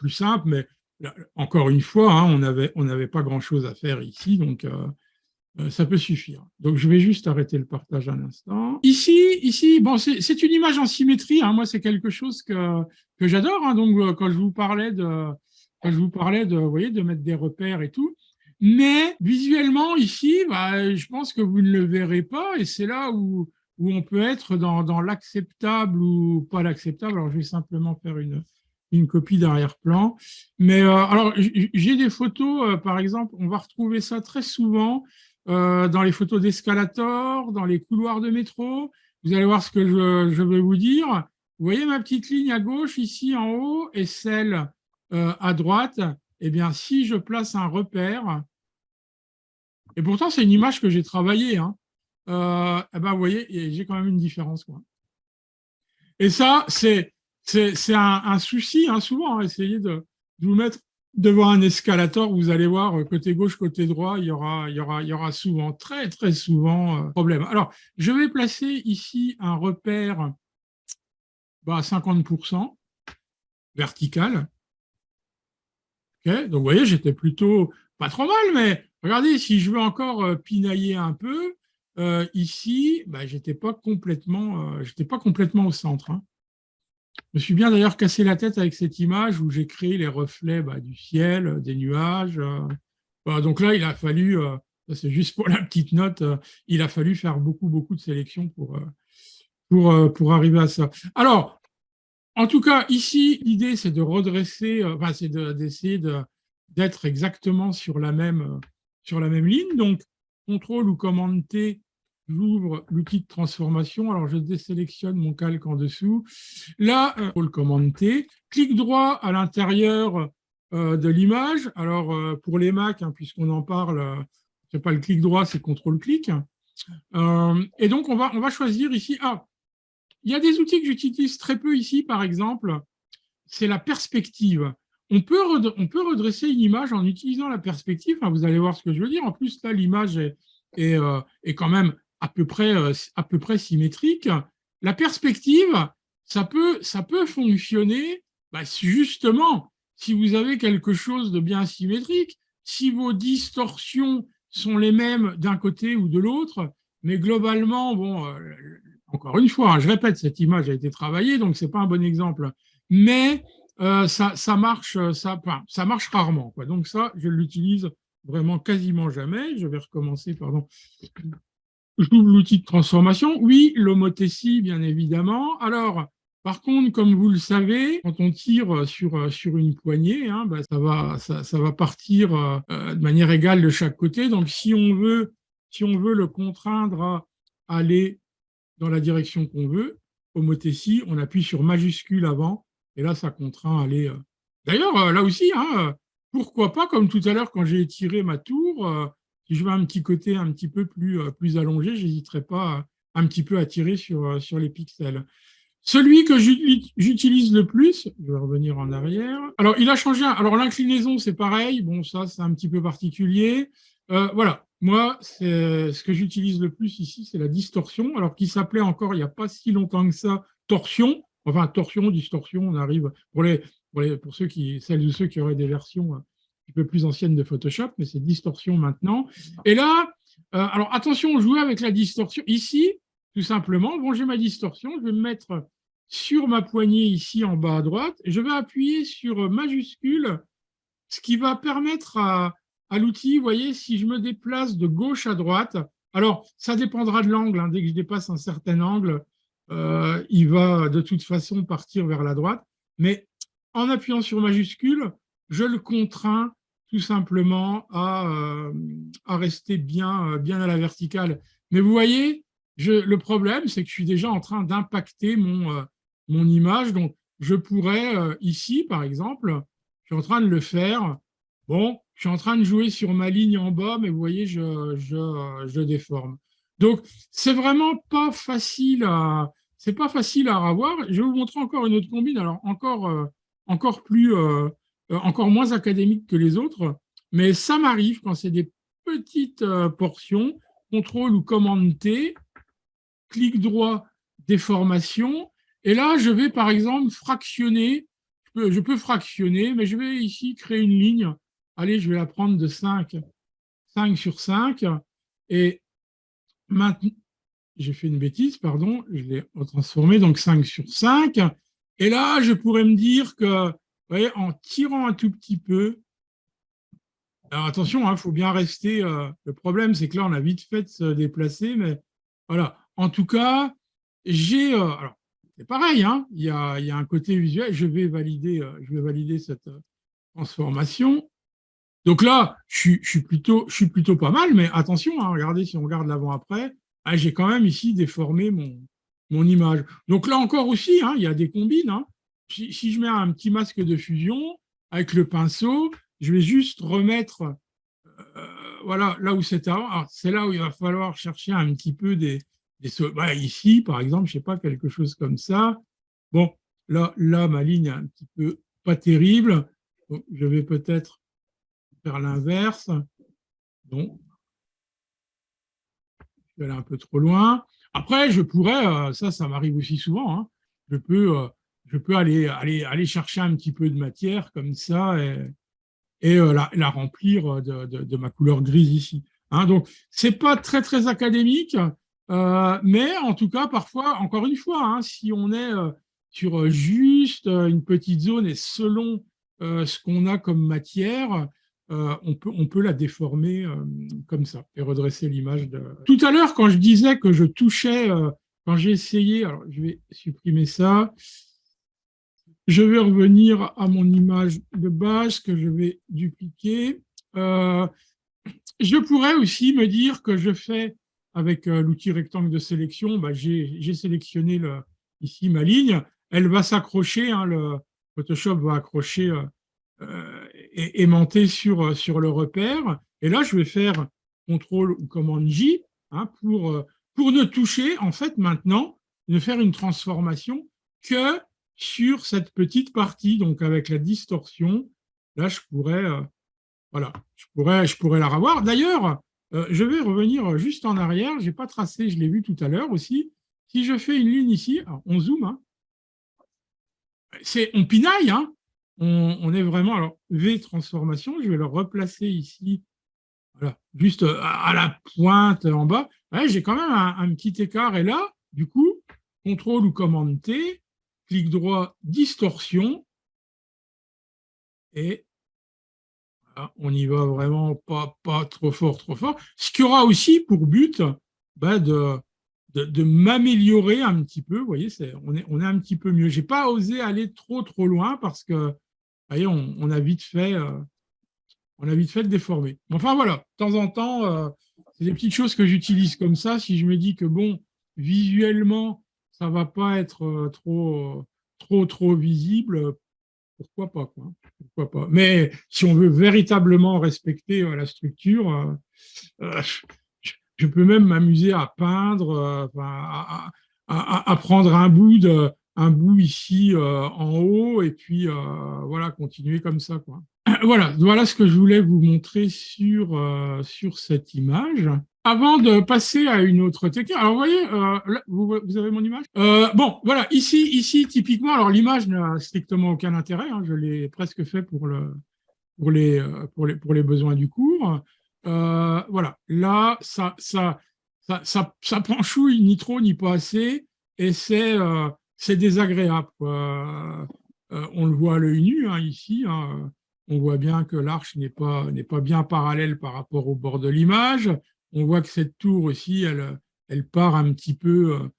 simple, mais là, encore une fois, hein, on n'avait pas grand-chose à faire ici, donc ça peut suffire. Donc, je vais juste arrêter le partage un instant. Ici bon, c'est une image en symétrie. Hein. Moi, c'est quelque chose que j'adore. Hein. Donc, quand je vous parlais vous voyez, de mettre des repères et tout. Mais visuellement, ici, je pense que vous ne le verrez pas. Et c'est là où on peut être dans l'acceptable ou pas l'acceptable. Alors, je vais simplement faire une copie d'arrière-plan. Mais alors, j'ai des photos, par exemple, on va retrouver ça très souvent dans les photos d'escalator, dans les couloirs de métro. Vous allez voir ce que je vais vous dire. Vous voyez ma petite ligne à gauche ici en haut et celle à droite. Eh bien, si je place un repère, et pourtant c'est une image que j'ai travaillée, hein, eh ben, vous voyez, j'ai quand même une différence, quoi. Et ça, c'est un souci, hein, souvent, hein, essayer de vous mettre devant un escalator, vous allez voir, côté gauche, côté droit, il y aura souvent, très, très souvent, problème. Alors, je vais placer ici un repère à 50% vertical. Okay, donc, vous voyez, j'étais plutôt pas trop mal, mais regardez, si je veux encore pinailler un peu, ici, j'étais pas complètement au centre, hein. Je me suis bien d'ailleurs cassé la tête avec cette image où j'ai créé les reflets du ciel, des nuages. Donc là, il a fallu, c'est juste pour la petite note, il a fallu faire beaucoup, beaucoup de sélections pour arriver à ça. Alors, en tout cas, ici, l'idée, c'est de redresser, c'est d'essayer d'être exactement sur la même ligne. Donc, contrôle ou commande T, j'ouvre l'outil de transformation. Alors, je désélectionne mon calque en dessous. Là, contrôle commande T, clic droit à l'intérieur de l'image. Alors, pour les Mac, hein, puisqu'on en parle, c'est pas le clic droit, c'est contrôle clic. Et donc, on va choisir ici. Il y a des outils que j'utilise très peu ici, par exemple, c'est la perspective. On peut redresser une image en utilisant la perspective. Enfin, vous allez voir ce que je veux dire. En plus, là, l'image est quand même à peu près symétrique. La perspective, ça peut fonctionner justement si vous avez quelque chose de bien symétrique, si vos distorsions sont les mêmes d'un côté ou de l'autre, mais globalement, bon, encore une fois, hein, je répète, cette image a été travaillée, donc ce n'est pas un bon exemple. Mais ça marche rarement, quoi. Donc ça, je l'utilise vraiment quasiment jamais. Je vais recommencer, pardon. J'ouvre l'outil de transformation. Oui, l'homothétie, bien évidemment. Alors, par contre, comme vous le savez, quand on tire sur une poignée, hein, ça va partir de manière égale de chaque côté. Donc, si on veut le contraindre à aller dans la direction qu'on veut, homothétie, on appuie sur majuscule avant, et là, ça contraint à aller. D'ailleurs, là aussi, hein, pourquoi pas, comme tout à l'heure, quand j'ai étiré ma tour, si je veux un petit côté un petit peu plus allongé, je n'hésiterai pas un petit peu à tirer sur les pixels. Celui que j'utilise le plus, je vais revenir en arrière. Alors, il a changé. Alors, l'inclinaison, c'est pareil. Bon, ça, c'est un petit peu particulier. Voilà. Moi, ce que j'utilise le plus ici, c'est la distorsion. Alors, qui s'appelait encore, il n'y a pas si longtemps que ça, torsion. Enfin, torsion, distorsion, on arrive pour celles ou ceux qui auraient des versions un petit peu plus anciennes de Photoshop, mais c'est distorsion maintenant. Et là, alors attention, jouer avec la distorsion. Ici, tout simplement, bon, j'ai ma distorsion, je vais me mettre sur ma poignée ici en bas à droite, et je vais appuyer sur majuscule, ce qui va permettre à l'outil, vous voyez, si je me déplace de gauche à droite, alors ça dépendra de l'angle, hein, dès que je dépasse un certain angle, il va de toute façon partir vers la droite, mais en appuyant sur majuscule, je le contrains tout simplement à rester bien à la verticale. Mais vous voyez, le problème, c'est que je suis déjà en train d'impacter mon image. Donc, je pourrais, ici, par exemple, je suis en train de le faire. Bon, je suis en train de jouer sur ma ligne en bas, mais vous voyez, je déforme. Donc, c'est vraiment pas facile c'est pas facile à avoir. Je vais vous montrer encore une autre combine, alors encore moins académique que les autres, mais ça m'arrive quand c'est des petites portions, contrôle ou commande T, clic droit, déformation, et là, je vais par exemple fractionner, je peux fractionner, mais je vais ici créer une ligne. Allez, je vais la prendre de 5 sur 5, et maintenant, j'ai fait une bêtise, pardon, je l'ai transformé, donc 5 sur 5, et là, je pourrais me dire que, vous voyez, en tirant un tout petit peu, alors attention, il faut bien rester, le problème, c'est que là, on a vite fait de se déplacer, mais voilà. En tout cas, alors, c'est pareil, hein, il y a un côté visuel. Je vais valider cette transformation. Donc là, je suis plutôt pas mal, mais attention, hein, regardez, si on regarde l'avant-après, ah, j'ai quand même ici déformé mon image. Donc là encore aussi, hein, il y a des combines. Hein. Si je mets un petit masque de fusion avec le pinceau, je vais juste remettre voilà, là où c'était avant. Alors, c'est là où il va falloir chercher un petit peu bah, ici, par exemple, je sais pas, quelque chose comme ça. Bon, là, ma ligne est un petit peu pas terrible. Donc, je vais peut-être faire l'inverse. Donc, je vais aller un peu trop loin. Après, je pourrais, ça m'arrive aussi souvent, hein, je peux aller chercher un petit peu de matière comme ça et la remplir de ma couleur grise ici. Hein, donc, c'est pas très, très académique, mais en tout cas, parfois, encore une fois, hein, si on est sur juste une petite zone et selon ce qu'on a comme matière, on peut la déformer comme ça et redresser l'image. Tout à l'heure, quand je disais que je touchais, quand j'ai essayé, alors je vais supprimer ça, je vais revenir à mon image de base que je vais dupliquer. Euh, je pourrais aussi me dire que je fais avec l'outil rectangle de sélection, bah, j'ai sélectionné ici ma ligne, elle va s'accrocher, hein, le Photoshop va accrocher et aimanter sur le repère. Et là, je vais faire CTRL ou commande J hein, pour ne toucher, en fait, maintenant, ne faire une transformation que sur cette petite partie, donc avec la distorsion. Là, je pourrais, voilà, je pourrais la revoir. D'ailleurs, je vais revenir juste en arrière. Je n'ai pas tracé, je l'ai vu tout à l'heure aussi. Si je fais une ligne ici, alors on zoome, hein, on pinaille, hein, on est vraiment, alors V transformation, je vais le replacer ici, voilà, juste à la pointe en bas. Ouais, j'ai quand même un petit écart. Et là, du coup, CTRL ou commande T, clic droit, distorsion, et voilà, on y va vraiment pas trop fort, trop fort. Ce qui aura aussi pour but bah, de m'améliorer un petit peu. Vous voyez, on est un petit peu mieux. Je n'ai pas osé aller trop loin parce que, voyez, on a vite fait de déformer. Enfin voilà, de temps en temps, c'est des petites choses que j'utilise comme ça. Si je me dis que bon, visuellement, ça va pas être trop visible, pourquoi pas, quoi. Pourquoi pas. Mais si on veut véritablement respecter la structure, euh, je peux même m'amuser à peindre, à prendre un bout ici en haut et puis voilà, continuer comme ça, quoi. Voilà ce que je voulais vous montrer sur cette image. Avant de passer à une autre technique, alors vous voyez, là, vous avez mon image. Bon, voilà, ici typiquement, alors l'image n'a strictement aucun intérêt. Hein, je l'ai presque fait pour les besoins du cours. Voilà, là, ça panchouille ni trop ni pas assez, et c'est désagréable, quoi. On le voit à l'œil nu hein, ici. Hein, on voit bien que l'arche n'est pas bien parallèle par rapport au bord de l'image. On voit que cette tour aussi, elle part un petit peu,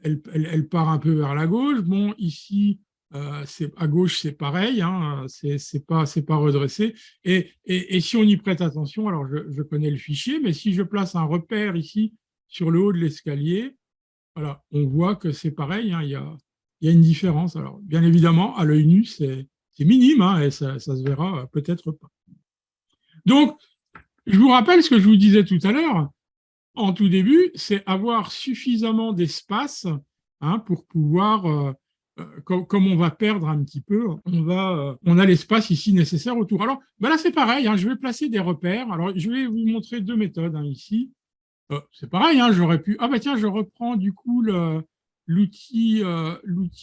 elle part un peu vers la gauche. Bon, ici, à gauche, c'est pareil, hein, c'est pas redressé. Et si on y prête attention, alors je connais le fichier, mais si je place un repère ici sur le haut de l'escalier, voilà, on voit que c'est pareil, hein, il y a une différence. Alors, bien évidemment, à l'œil nu, c'est minime hein, et ça se verra peut-être pas. Donc, je vous rappelle ce que je vous disais tout à l'heure, en tout début, c'est avoir suffisamment d'espace hein, pour pouvoir, comme on va perdre un petit peu, on a l'espace ici nécessaire autour. Alors ben là, c'est pareil, hein, je vais placer des repères. Alors, je vais vous montrer deux méthodes hein, ici. C'est pareil, hein, j'aurais pu. Ah bah tiens, je reprends du coup l'outil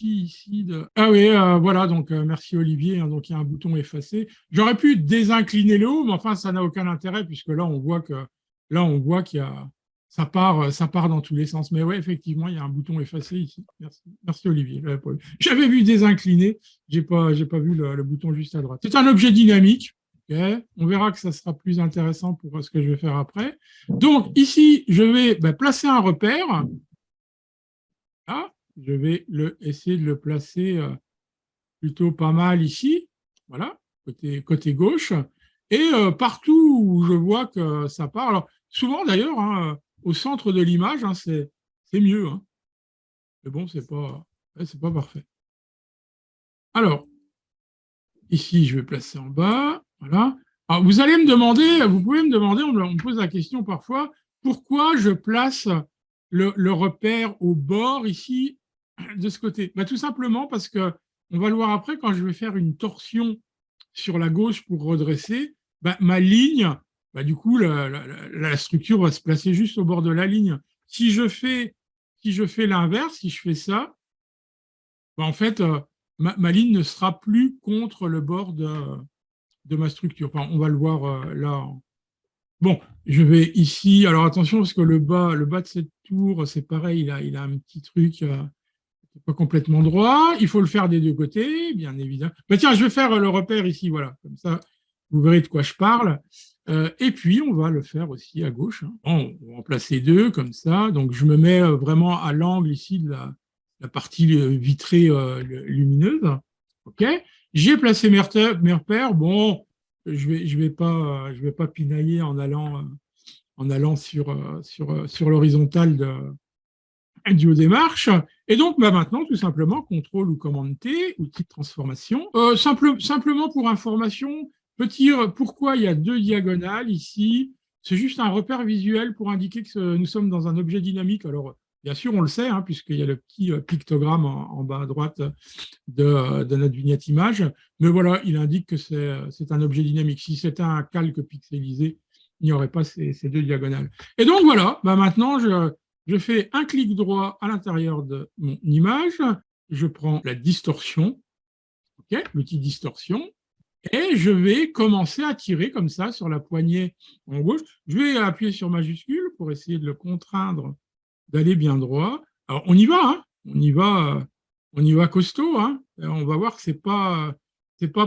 ici de. Ah oui, voilà, donc merci Olivier. Hein, donc il y a un bouton effacer. J'aurais pu désincliner le haut, mais enfin ça n'a aucun intérêt puisque là on voit qu'il y a ça part dans tous les sens. Mais oui, effectivement, il y a un bouton effacer ici. Merci Olivier. J'avais vu désincliner, j'ai pas vu le bouton juste à droite. C'est un objet dynamique. Okay. On verra que ça sera plus intéressant pour ce que je vais faire après. Donc ici, je vais placer un repère. Là, je vais essayer de le placer plutôt pas mal ici. Voilà, côté gauche. Et partout où je vois que ça part, alors souvent d'ailleurs, hein, au centre de l'image, hein, c'est mieux. Hein. Mais bon, c'est pas parfait. Alors, ici, je vais placer en bas. Voilà. Alors, vous allez me demander, vous pouvez me demander, on me pose la question parfois, pourquoi je place le repère au bord ici, de ce côté? Tout simplement parce que, on va le voir après, quand je vais faire une torsion sur la gauche pour redresser, ma ligne, du coup, la structure va se placer juste au bord de la ligne. Si je fais l'inverse, si je fais ça, en fait, ma ligne ne sera plus contre le bord de ma structure. Enfin, on va le voir là. Bon, je vais ici. Alors attention, parce que le bas de cette tour, c'est pareil, il a un petit truc pas complètement droit. Il faut le faire des deux côtés, bien évidemment. Tiens, je vais faire le repère ici, voilà. Comme ça, vous verrez de quoi je parle. Et puis, on va le faire aussi à gauche. Hein. Bon, on va en placer deux, comme ça. Donc, je me mets vraiment à l'angle ici de la partie vitrée lumineuse. OK. J'ai placé mes repères. Bon, je vais pas pinailler en allant sur l'horizontale du haut des marches. Et donc, maintenant, tout simplement, CTRL ou commande T, outil de transformation. Simplement pour information, dire pourquoi il y a deux diagonales ici. C'est juste un repère visuel pour indiquer que nous sommes dans un objet dynamique. Alors, bien sûr, on le sait, hein, puisqu'il y a le petit pictogramme en bas à droite de notre vignette image. Mais voilà, il indique que c'est un objet dynamique. Si c'était un calque pixelisé, il n'y aurait pas ces deux diagonales. Et donc, voilà, maintenant, je fais un clic droit à l'intérieur de mon image, je prends la distorsion, okay, l'outil distorsion, et je vais commencer à tirer comme ça sur la poignée en gauche. Je vais appuyer sur majuscule pour essayer de le contraindre d'aller bien droit. Alors, on y va, hein, on y va costaud. Hein. On va voir que c'est pas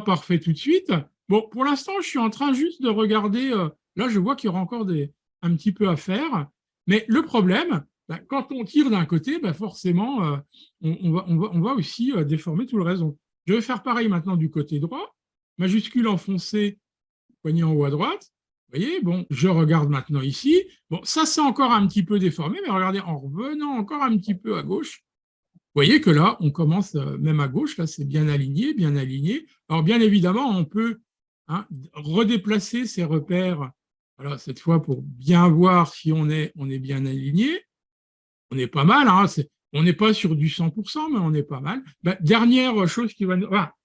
parfait tout de suite. Bon, pour l'instant, je suis en train juste de regarder. Là, je vois qu'il y aura encore un petit peu à faire. Mais le problème, quand on tire d'un côté, forcément, on va aussi déformer tout le reste. Donc, je vais faire pareil maintenant du côté droit. Majuscule enfoncée, poignée en haut à droite. Vous voyez, bon, je regarde maintenant ici. Bon, ça, c'est encore un petit peu déformé, mais regardez, en revenant encore un petit peu à gauche, vous voyez que là, on commence, même à gauche, là, c'est bien aligné, bien aligné. Alors, bien évidemment, on peut redéplacer ces repères, voilà, cette fois pour bien voir si on est bien aligné. On est pas mal, hein, on n'est pas sur du 100%, mais on est pas mal. Dernière chose qui va...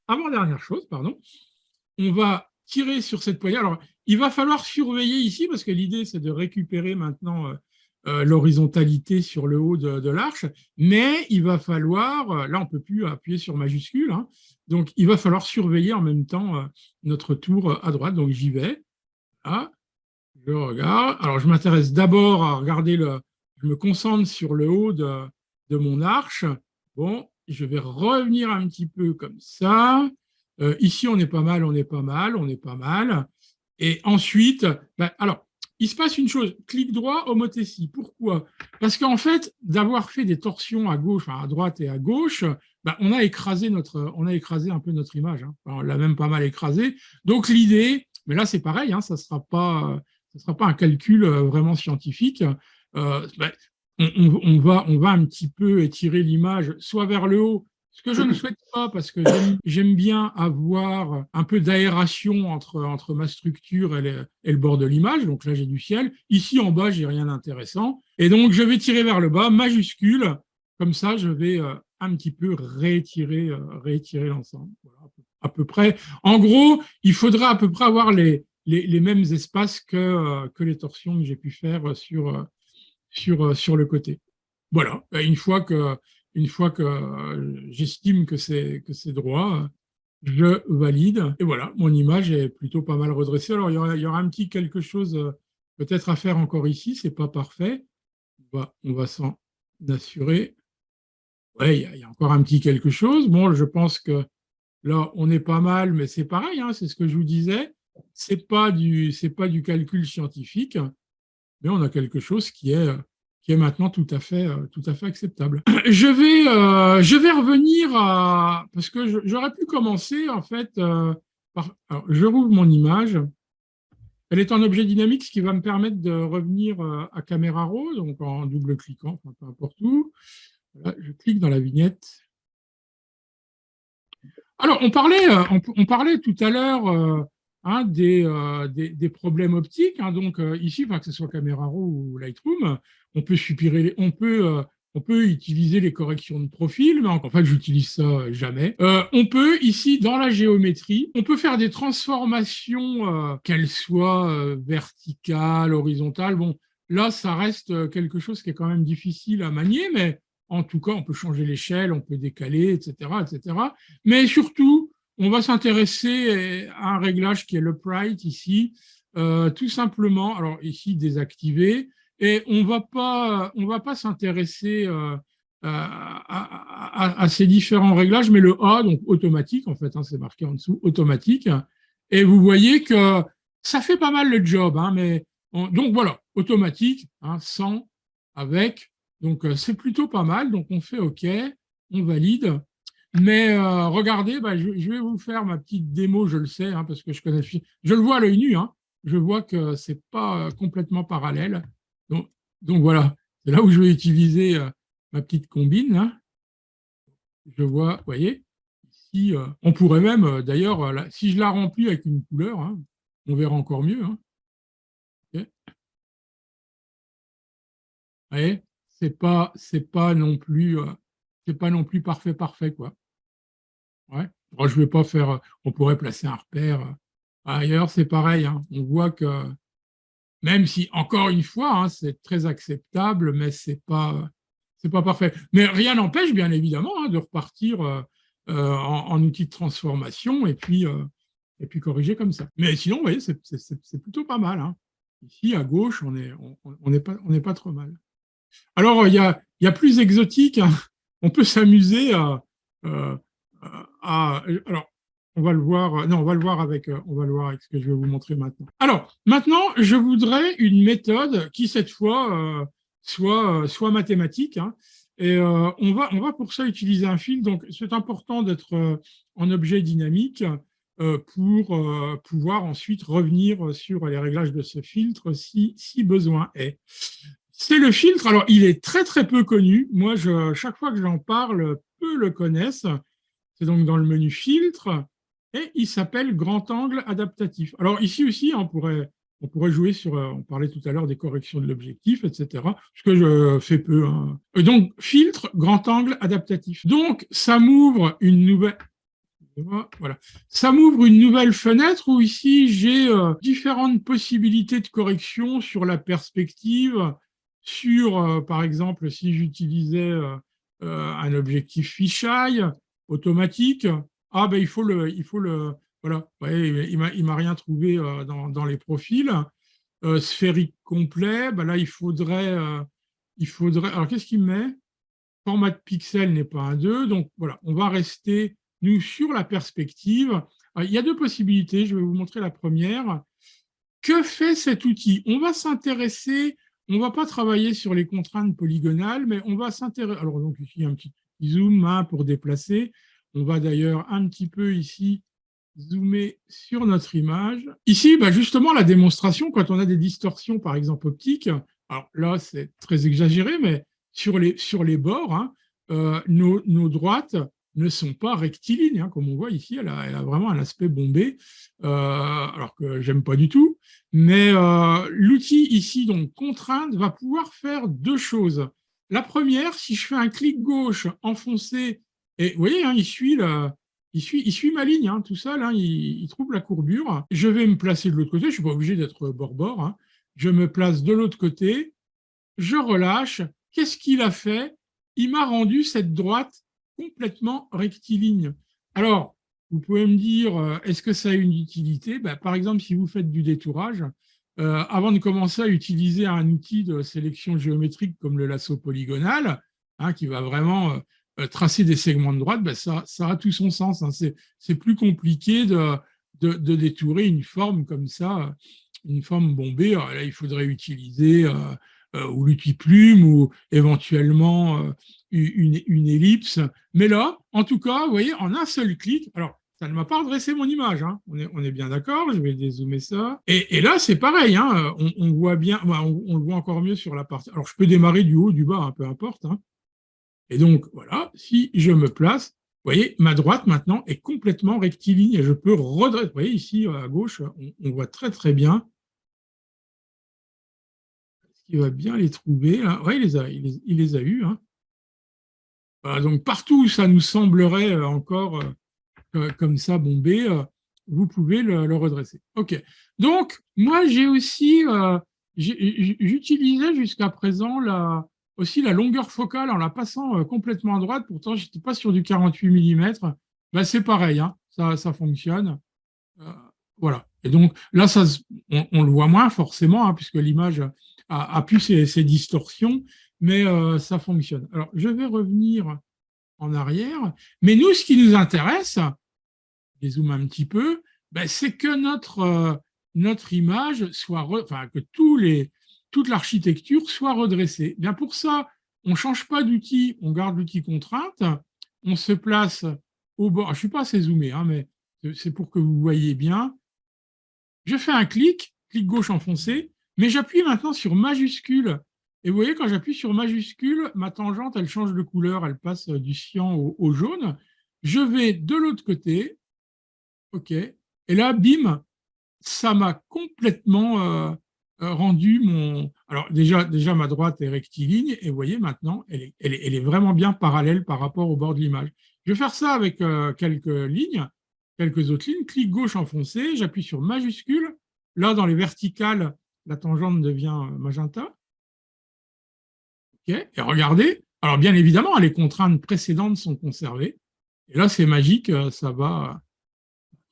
avant-dernière chose, pardon, on va tirer sur cette poignée. Alors, il va falloir surveiller ici, parce que l'idée, c'est de récupérer maintenant l'horizontalité sur le haut de l'arche, mais il va falloir, là, on ne peut plus appuyer sur majuscule, hein, donc il va falloir surveiller en même temps notre tour à droite. Donc, j'y vais. Là, je regarde. Alors, je m'intéresse d'abord à regarder je me concentre sur le haut de mon arche. Bon, je vais revenir un petit peu comme ça. Ici, on est pas mal, on est pas mal, on est pas mal. Et ensuite, alors, il se passe une chose, clic droit, homothétie. Pourquoi? Parce qu'en fait, d'avoir fait des torsions à gauche, à droite et à gauche, on a écrasé un peu notre image. Hein. On l'a même pas mal écrasé. Donc l'idée, mais là c'est pareil, hein, ça sera pas un calcul vraiment scientifique. On va un petit peu étirer l'image soit vers le haut, ce que je ne souhaite pas parce que j'aime bien avoir un peu d'aération entre ma structure et le bord de l'image. Donc là, j'ai du ciel. Ici, en bas, j'ai rien d'intéressant. Et donc, je vais tirer vers le bas, majuscule. Comme ça, je vais un petit peu réétirer l'ensemble. Voilà, à peu près. En gros, il faudra à peu près avoir les mêmes espaces que les torsions que j'ai pu faire sur le côté. Voilà. Une fois que j'estime que c'est droit, je valide. Et voilà, mon image est plutôt pas mal redressée. Alors, il y aura un petit quelque chose peut-être à faire encore ici. C'est pas parfait. On va s'en assurer. Ouais, il y a encore un petit quelque chose. Bon, je pense que là, on est pas mal, mais c'est pareil, hein, c'est ce que je vous disais. C'est pas du calcul scientifique, mais on a quelque chose qui est maintenant tout à fait acceptable. Je vais revenir parce que j'aurais pu commencer en fait alors, je rouvre mon image. Elle est en objet dynamique, ce qui va me permettre de revenir à caméra raw, donc en double-cliquant, enfin, peu importe où. Voilà, je clique dans la vignette. Alors, on parlait tout à l'heure hein, des problèmes optiques. Hein, donc, ici, que ce soit Camera Raw ou Lightroom, on peut on peut utiliser les corrections de profil, mais en fait, j'utilise ça jamais. On peut, ici, dans la géométrie, on peut faire des transformations, qu'elles soient verticales, horizontales. Bon, là, ça reste quelque chose qui est quand même difficile à manier, mais en tout cas, on peut changer l'échelle, on peut décaler, etc., etc. Mais surtout, on va s'intéresser à un réglage qui est l'upright ici, tout simplement, alors ici désactivé, et on va pas s'intéresser à ces différents réglages, mais le A, donc automatique, en fait, hein, c'est marqué en dessous, automatique, et vous voyez que ça fait pas mal le job, hein, mais donc voilà, automatique, hein, sans, avec, donc c'est plutôt pas mal, donc on fait OK, on valide. Mais regardez, je vais vous faire ma petite démo, je le sais, hein, parce que je connais je le vois à l'œil nu, hein, je vois que c'est pas complètement parallèle. Donc, donc voilà, c'est là où je vais utiliser ma petite combine. Hein. Je vois, vous voyez, ici, on pourrait même, d'ailleurs, si je la remplis avec une couleur, hein, on verra encore mieux. Hein. Okay. Vous voyez, c'est pas non plus parfait, parfait, quoi. Ouais. Bon, je vais pas faire. On pourrait placer un repère. Ailleurs, c'est pareil. Hein. On voit que même si, encore une fois, hein, c'est très acceptable, mais c'est pas parfait. Mais rien n'empêche, bien évidemment, hein, de repartir en outil de transformation et puis corriger comme ça. Mais sinon, vous voyez, c'est plutôt pas mal. Hein. Ici, à gauche, on n'est pas trop mal. Alors, il y a plus exotique. Hein. On peut s'amuser euh, alors, on va le voir. Non, on va le voir avec ce que je vais vous montrer maintenant. Alors, maintenant, je voudrais une méthode qui, cette fois, soit mathématique. Hein. Et on va pour ça utiliser un fil. Donc, c'est important d'être en objet dynamique pour pouvoir ensuite revenir sur les réglages de ce filtre si besoin est. C'est le filtre. Alors, il est très, très peu connu. Moi, chaque fois que j'en parle, peu le connaissent. C'est donc dans le menu filtre et il s'appelle grand angle adaptatif. Alors, ici aussi, on pourrait jouer sur, on parlait tout à l'heure des corrections de l'objectif, etc., ce que je fais peu. Hein. Donc, filtre, grand angle adaptatif. Donc, ça m'ouvre une nouvelle. Voilà. Ça m'ouvre une nouvelle fenêtre où ici j'ai différentes possibilités de correction sur la perspective, sur par exemple si j'utilisais un objectif fisheye automatique, ah ben il faut le voilà, ouais, il m'a rien trouvé dans les profils. Sphérique complet, ben là il faudrait alors qu'est-ce qu'il me met? Format de pixel n'est pas un 2, donc voilà, on va rester, nous, sur la perspective. Il y a deux possibilités, je vais vous montrer la première. Que fait cet outil? On va s'intéresser, on ne va pas travailler sur les contraintes polygonales, mais on va s'intéresser, alors donc ici, un petit zoom hein, pour déplacer. On va d'ailleurs un petit peu ici zoomer sur notre image. Ici, justement, la démonstration, quand on a des distorsions, par exemple optiques, alors là, c'est très exagéré, mais sur les bords, hein, nos droites ne sont pas rectilignes, hein, comme on voit ici, elle a vraiment un aspect bombé, alors que j'aime pas du tout. Mais l'outil ici, donc contrainte, va pouvoir faire deux choses. La première, si je fais un clic gauche enfoncé, et vous voyez, hein, il suit ma ligne, hein, tout ça, là, il trouve la courbure. Je vais me placer de l'autre côté, je ne suis pas obligé d'être bord-bord. Hein. Je me place de l'autre côté, je relâche. Qu'est-ce qu'il a fait? Il m'a rendu cette droite complètement rectiligne. Alors, vous pouvez me dire, est-ce que ça a une utilité? Par exemple, si vous faites du détourage, avant de commencer à utiliser un outil de sélection géométrique comme le lasso polygonal, hein, qui va vraiment tracer des segments de droite, ça a tout son sens. Hein. C'est plus compliqué de détourer une forme comme ça, une forme bombée. Alors là, il faudrait utiliser ou l'outil plume ou éventuellement une ellipse. Mais là, en tout cas, vous voyez, en un seul clic, alors ça ne m'a pas redressé mon image. Hein. On est bien d'accord, je vais dézoomer ça. Et là, c'est pareil, hein, on voit bien, on le voit encore mieux sur la partie. Alors, je peux démarrer du haut, du bas, hein, peu importe. Hein. Et donc, voilà, si je me place, vous voyez, ma droite maintenant est complètement rectiligne et je peux redresser. Vous voyez, ici, à gauche, on voit très, très bien. Il va bien les trouver. Hein. Ouais, il les a eus. Hein. Voilà, donc, partout où ça nous semblerait encore comme ça bombé, vous pouvez le redresser. OK. Donc, moi, j'ai aussi, j'utilisais jusqu'à présent aussi la longueur focale en la passant complètement à droite. Pourtant, je n'étais pas sur du 48 mm. Ben, c'est pareil, hein, ça fonctionne. Euh, voilà. Et donc, là, on le voit moins forcément, hein, puisque l'image a plus ses distorsions, mais ça fonctionne. Alors, je vais revenir en arrière. Mais nous, ce qui nous intéresse, dézoome un petit peu, ben, c'est que notre image soit, enfin, que toute l'architecture soit redressée. Bien pour ça, on ne change pas d'outil, on garde l'outil contrainte, on se place au bord. Je ne suis pas assez zoomé, hein, mais c'est pour que vous voyez bien. Je fais un clic gauche enfoncé, mais j'appuie maintenant sur majuscule. Et vous voyez, quand j'appuie sur majuscule, ma tangente, elle change de couleur, elle passe du cyan au jaune. Je vais de l'autre côté, OK. Et là, bim, ça m'a complètement rendu mon. Alors, déjà, ma droite est rectiligne, et vous voyez, maintenant, elle est vraiment bien parallèle par rapport au bord de l'image. Je vais faire ça avec quelques lignes, quelques autres lignes. Clic gauche enfoncé, j'appuie sur majuscule. Là, dans les verticales, la tangente devient magenta. OK. Et regardez, alors bien évidemment, les contraintes précédentes sont conservées. Et là, c'est magique, ça va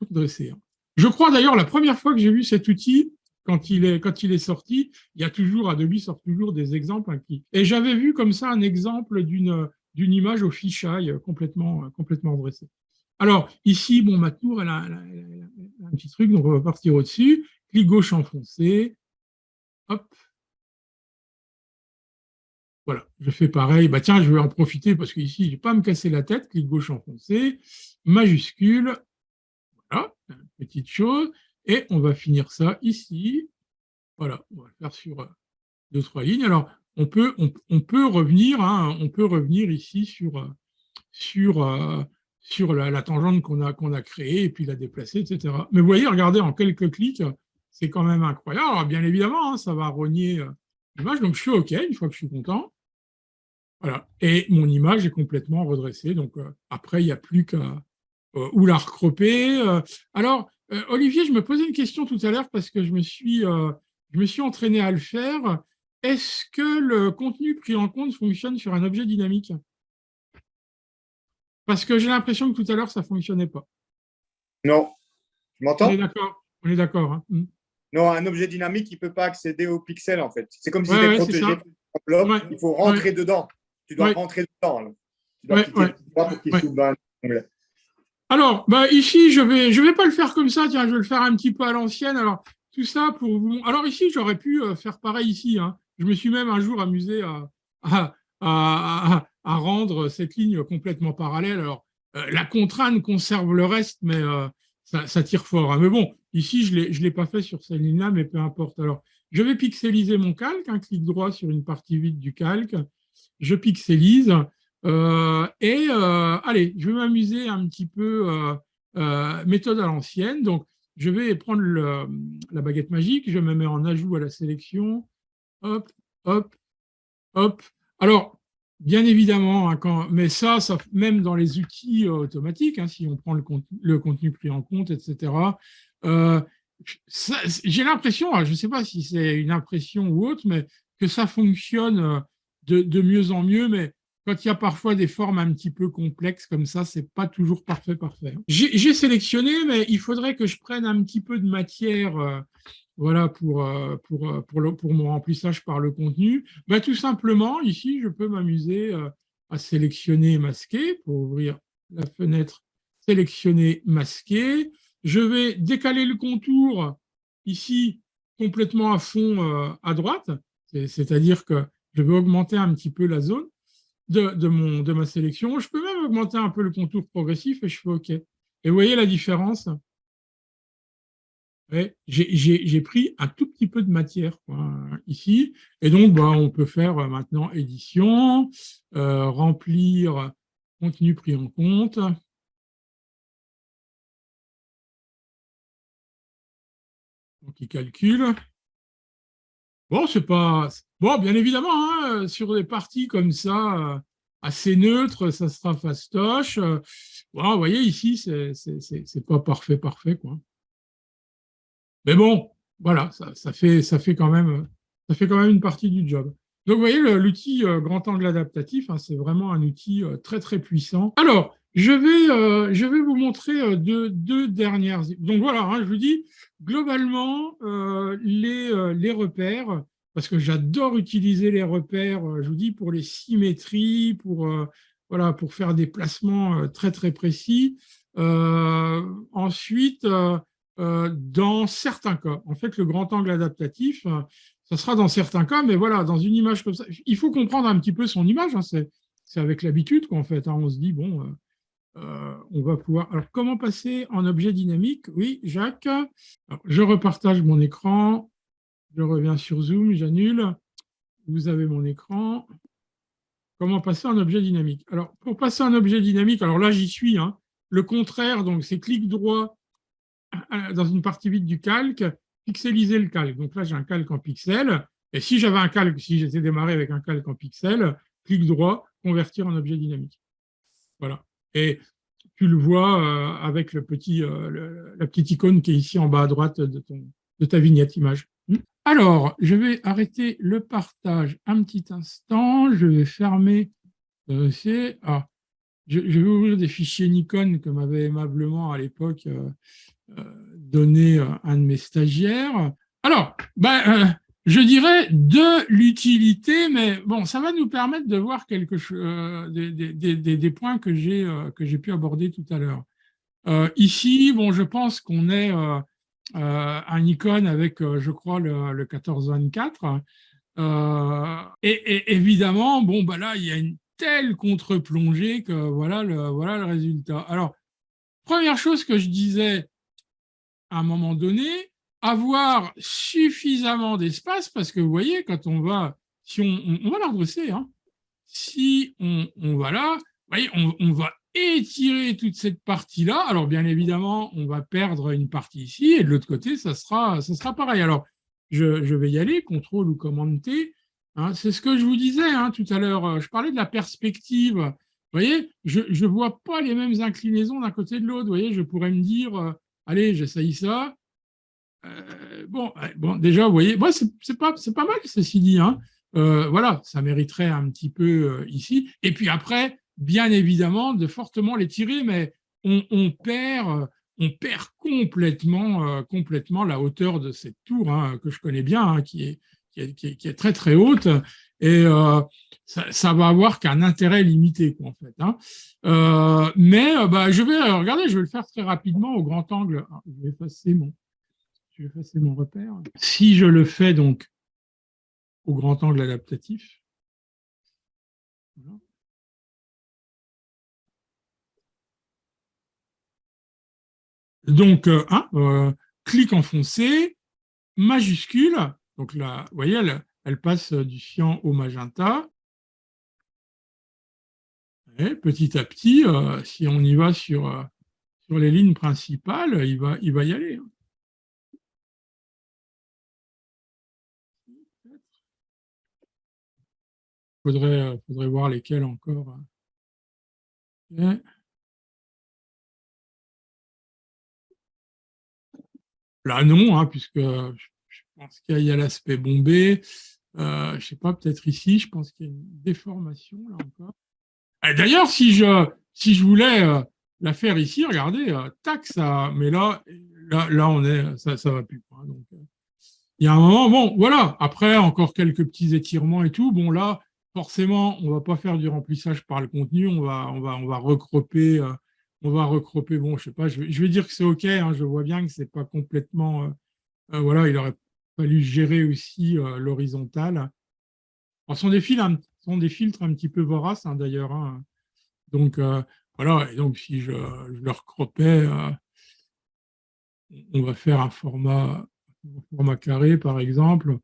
dresser. Je crois d'ailleurs la première fois que j'ai vu cet outil, quand il est sorti, il y a toujours, Adobe sort toujours des exemples. Hein, et j'avais vu comme ça un exemple d'une image au fisheye complètement dressée. Alors ici, bon, ma tour, elle a un petit truc, donc on va partir au-dessus. Clic gauche enfoncé. Hop. Voilà, je fais pareil. Bah tiens, je vais en profiter parce qu'ici, je ne vais pas me casser la tête. Clic gauche enfoncé, majuscule. Voilà, petite chose. Et on va finir ça ici. Voilà, on va le faire sur 2-3 lignes. Alors, on peut revenir, hein, on peut revenir ici sur la tangente qu'on a créée et puis la déplacer, etc. Mais vous voyez, regardez, en quelques clics, c'est quand même incroyable. Alors, bien évidemment, hein, ça va rogner l'image. Donc, je fais OK une fois que je suis content. Voilà. Et mon image est complètement redressée. Donc, après, il n'y a plus qu'à ou la recroper. Alors, Olivier, je me posais une question tout à l'heure parce que je me suis entraîné à le faire. Est-ce que le contenu pris en compte fonctionne sur un objet dynamique? Parce que j'ai l'impression que tout à l'heure, ça ne fonctionnait pas. Non. Tu On est m'entends? d'accord. On est d'accord. Hein. Non, un objet dynamique, il ne peut pas accéder aux pixels, en fait. C'est comme si c'était Ouais, c'est protégé ça. par une enveloppe. Ouais, Il faut ouais, rentrer dedans. Tu dois ouais, rentrer dedans. Là. Tu dois ouais, cliquer ouais, dessus pour qu'il ouais. s'ouvre un onglet. Alors, bah, ici, je vais pas le faire comme ça. Tiens, je vais le faire un petit peu à l'ancienne. Alors, tout ça pour vous. Alors, ici, j'aurais pu faire pareil ici. Hein. Je me suis même un jour amusé à rendre cette ligne complètement parallèle. Alors, la contrainte conserve le reste, mais ça tire fort. Hein. Mais bon, ici, je l'ai pas fait sur cette ligne-là, mais peu importe. Alors, je vais pixeliser mon calque. Un clic droit sur une partie vide du calque. Je pixelise. Allez, je vais m'amuser un petit peu méthode à l'ancienne. Donc, je vais prendre la baguette magique, je me mets en ajout à la sélection. Hop, hop, hop. Alors, bien évidemment, hein, mais ça, même dans les outils automatiques, hein, si on prend le contenu pris en compte, etc., euh, j'ai l'impression, je ne sais pas si c'est une impression ou autre, mais que ça fonctionne de mieux en mieux, mais quand il y a parfois des formes un petit peu complexes comme ça, c'est pas toujours parfait. J'ai sélectionné, mais il faudrait que je prenne un petit peu de matière voilà, pour mon remplissage par le contenu. Ben, tout simplement, ici, je peux m'amuser à sélectionner et masquer pour ouvrir la fenêtre sélectionner, masquer. Je vais décaler le contour ici complètement à fond à droite, c'est-à-dire que je vais augmenter un petit peu la zone de ma sélection. Je peux même augmenter un peu le contour progressif et je fais OK. Et Et vous voyez la différence? Ouais, j'ai pris un tout petit peu de matière quoi, ici. Et donc, bah, on peut faire maintenant édition, remplir contenu pris en compte. Donc, il calcule. Bon, c'est pas. Bon, bien évidemment, hein, sur des parties comme ça, assez neutres, ça sera fastoche. Bon, vous voyez, ici, c'est pas parfait, parfait, quoi. Mais bon, voilà, ça fait quand même une partie du job. Donc, vous voyez, l'outil grand angle adaptatif, hein, c'est vraiment un outil très, très puissant. Alors, je vais vous montrer deux dernières. Donc, voilà, hein, je vous dis, globalement, les repères, parce que j'adore utiliser les repères, je vous dis, pour les symétries, voilà, pour faire des placements très, très précis. Ensuite, dans certains cas. En fait, le grand angle adaptatif, ça sera dans certains cas, mais voilà, dans une image comme ça, il faut comprendre un petit peu son image. Hein, c'est avec l'habitude qu'en fait, hein, on se dit, bon, on va pouvoir. Alors, comment passer en objet dynamique? Oui, Jacques. Alors, je repartage mon écran. Je reviens sur Zoom, j'annule. Vous avez mon écran. Comment passer en objet dynamique? Alors, pour passer en objet dynamique, alors là, j'y suis. Hein, le contraire, donc, c'est clic droit dans une partie vide du calque, pixeliser le calque. Donc là, j'ai un calque en pixels. Et si j'avais un calque, si j'étais démarré avec un calque en pixels, clic droit, convertir en objet dynamique. Voilà. Et tu le vois avec la petite icône qui est ici en bas à droite de ta vignette image. Alors, je vais arrêter le partage un petit instant. Je vais fermer je vais ouvrir des fichiers Nikon que m'avait aimablement à l'époque donné un de mes stagiaires. Alors, je dirais de l'utilité, mais bon, ça va nous permettre de voir quelque chose, des points que j'ai pu aborder tout à l'heure. Ici, bon, je pense qu'on est un Nikon avec, je crois, le 1424. Et évidemment, bon, bah là, il y a une telle contre-plongée que voilà le résultat. Alors, première chose que je disais à un moment donné, avoir suffisamment d'espace, parce que vous voyez, quand on va, si on va la redresser, hein, si on va là, vous voyez, on va étirer toute cette partie-là. Alors, bien évidemment, on va perdre une partie ici, et de l'autre côté, ça sera pareil. Alors, je vais y aller, contrôle ou commande T. Hein, c'est ce que je vous disais hein, tout à l'heure. Je parlais de la perspective. Vous voyez, je ne vois pas les mêmes inclinaisons d'un côté et de l'autre. Vous voyez, je pourrais me dire, allez, j'essaye ça. Bon, déjà, vous voyez, bon, c'est pas mal, ceci dit. Hein. Voilà, ça mériterait un petit peu ici. Et puis après, bien évidemment, de fortement les tirer, mais on perd complètement la hauteur de cette tour hein, que je connais bien, hein, qui est très très haute. Et ça va avoir qu'un intérêt limité, quoi, en fait. Hein. Mais je vais regarder, je vais le faire très rapidement au grand angle. Ah, je vais effacer mon repère. Si je le fais donc au grand angle adaptatif, voilà. Donc, clic enfoncé, majuscule, donc là, vous voyez, elle passe du cyan au magenta. Et petit à petit, si on y va sur les lignes principales, il va y aller. Hein. Faudrait voir lesquels encore. Okay. Là, non, hein, puisque je pense qu'il y a l'aspect bombé. Je ne sais pas, peut-être ici, je pense qu'il y a une déformation, là encore. D'ailleurs, si je voulais la faire ici, regardez, tac, ça. Mais là, ça va plus. Hein, donc, il y a un moment, bon, voilà. Après, encore quelques petits étirements et tout. Bon, là, forcément, on va pas faire du remplissage par le contenu. On va recroper. On va recroper. Bon, je sais pas. Je vais dire que c'est OK. Hein, je vois bien que c'est pas complètement. Voilà, il aurait fallu gérer aussi l'horizontale. Ce sont des filtres un petit peu voraces, hein, d'ailleurs. Hein. Donc, Voilà, et donc si je le recropais, on va faire un format carré, par exemple.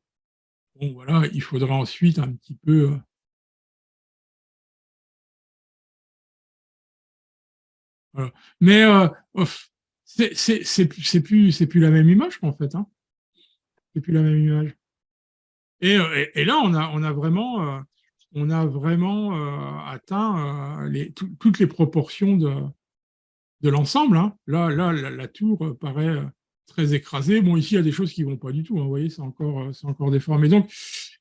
Bon, voilà, il faudra ensuite un petit peu. Voilà. Mais c'est plus la même image, en fait. Hein. C'est plus la même image. Et là, on a vraiment atteint toutes les proportions de l'ensemble. Hein. Là la tour paraît très écrasée. Bon, ici, il y a des choses qui ne vont pas du tout. Hein. Vous voyez, c'est encore déformé. Donc,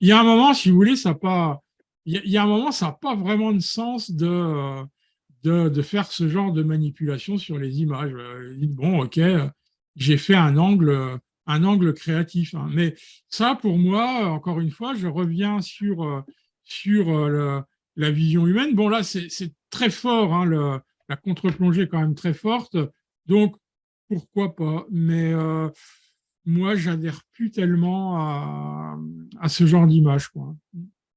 il y a un moment, si vous voulez, ça n'a pas, il y a un moment, ça n'a pas vraiment de sens de faire ce genre de manipulation sur les images. Dites, bon, ok, j'ai fait un angle créatif. Hein. Mais ça, pour moi, encore une fois, je reviens sur la vision humaine. Bon, là, c'est très fort, hein, la contre-plongée est quand même très forte, donc pourquoi pas. Mais moi, j'adhère plus tellement à ce genre d'image, quoi.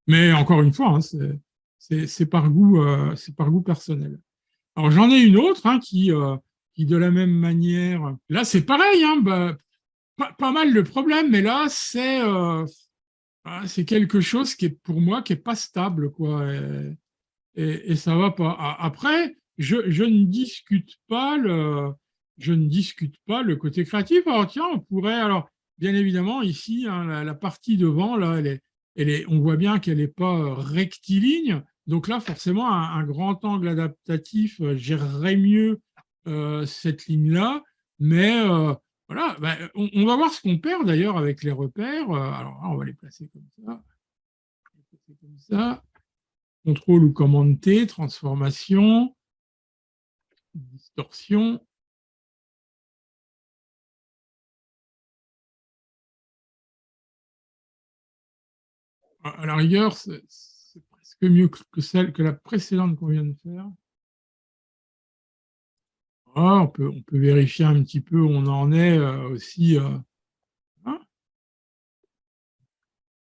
Mais encore une fois, hein, c'est par goût personnel. Alors j'en ai une autre hein, qui, de la même manière, là c'est pareil, hein, bah, pas mal de problèmes, mais là c'est quelque chose qui est pour moi qui est pas stable, quoi. Et ça va pas. Après, je ne discute pas le côté créatif. Alors tiens, on pourrait, alors bien évidemment ici, hein, la partie devant là, on voit bien qu'elle n'est pas rectiligne. Donc là, forcément, un grand angle adaptatif gérerait mieux cette ligne-là. Mais voilà, bah, on va voir ce qu'on perd d'ailleurs avec les repères. Alors là, on va les placer comme ça. Comme ça. Contrôle ou commande T, transformation, distorsion. À la rigueur, c'est presque mieux que la précédente qu'on vient de faire. Ah, on peut vérifier un petit peu où on en est aussi. Hein.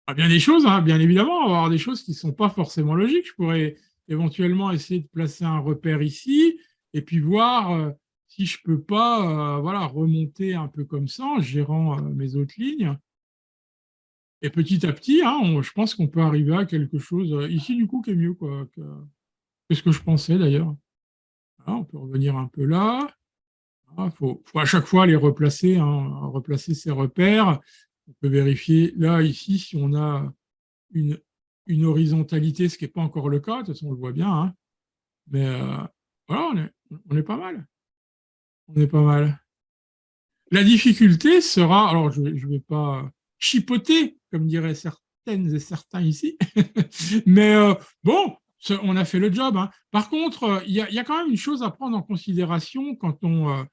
Ah, bien des choses, hein, bien évidemment, on va avoir des choses qui ne sont pas forcément logiques. Je pourrais éventuellement essayer de placer un repère ici et puis voir si je ne peux pas voilà, remonter un peu comme ça en gérant mes autres lignes. Et petit à petit, hein, je pense qu'on peut arriver à quelque chose ici, du coup, qui est mieux quoi, que ce que je pensais d'ailleurs. Voilà, on peut revenir un peu là. Il faut à chaque fois les replacer, hein, replacer ses repères. On peut vérifier là, ici, si on a une, une horizontalité, ce qui n'est pas encore le cas. De toute façon, on le voit bien. Hein. Mais voilà, on est pas mal. On est pas mal. La difficulté sera, alors je ne vais pas chipoter, comme diraient certaines et certains ici, mais bon, on a fait le job. Hein. Par contre, il y a quand même une chose à prendre en considération quand on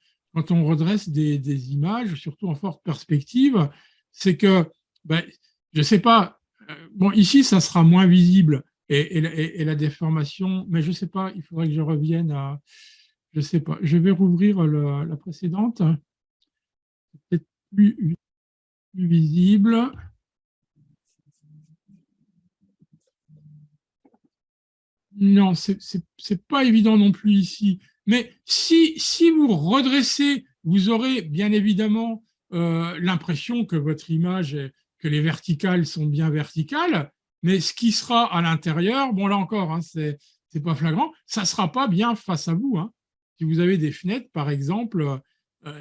redresse des images, surtout en forte perspective, c'est que, ben, je ne sais pas, bon, ici, ça sera moins visible et la déformation, mais je ne sais pas, il faudrait que je revienne à, je ne sais pas, je vais rouvrir la précédente peut-être plus visible. Non, c'est pas évident non plus ici. Mais si vous redressez, vous aurez bien évidemment l'impression que votre image, que les verticales sont bien verticales, mais ce qui sera à l'intérieur, bon là encore, hein, c'est pas flagrant, ça sera pas bien face à vous. Hein. Si vous avez des fenêtres, par exemple,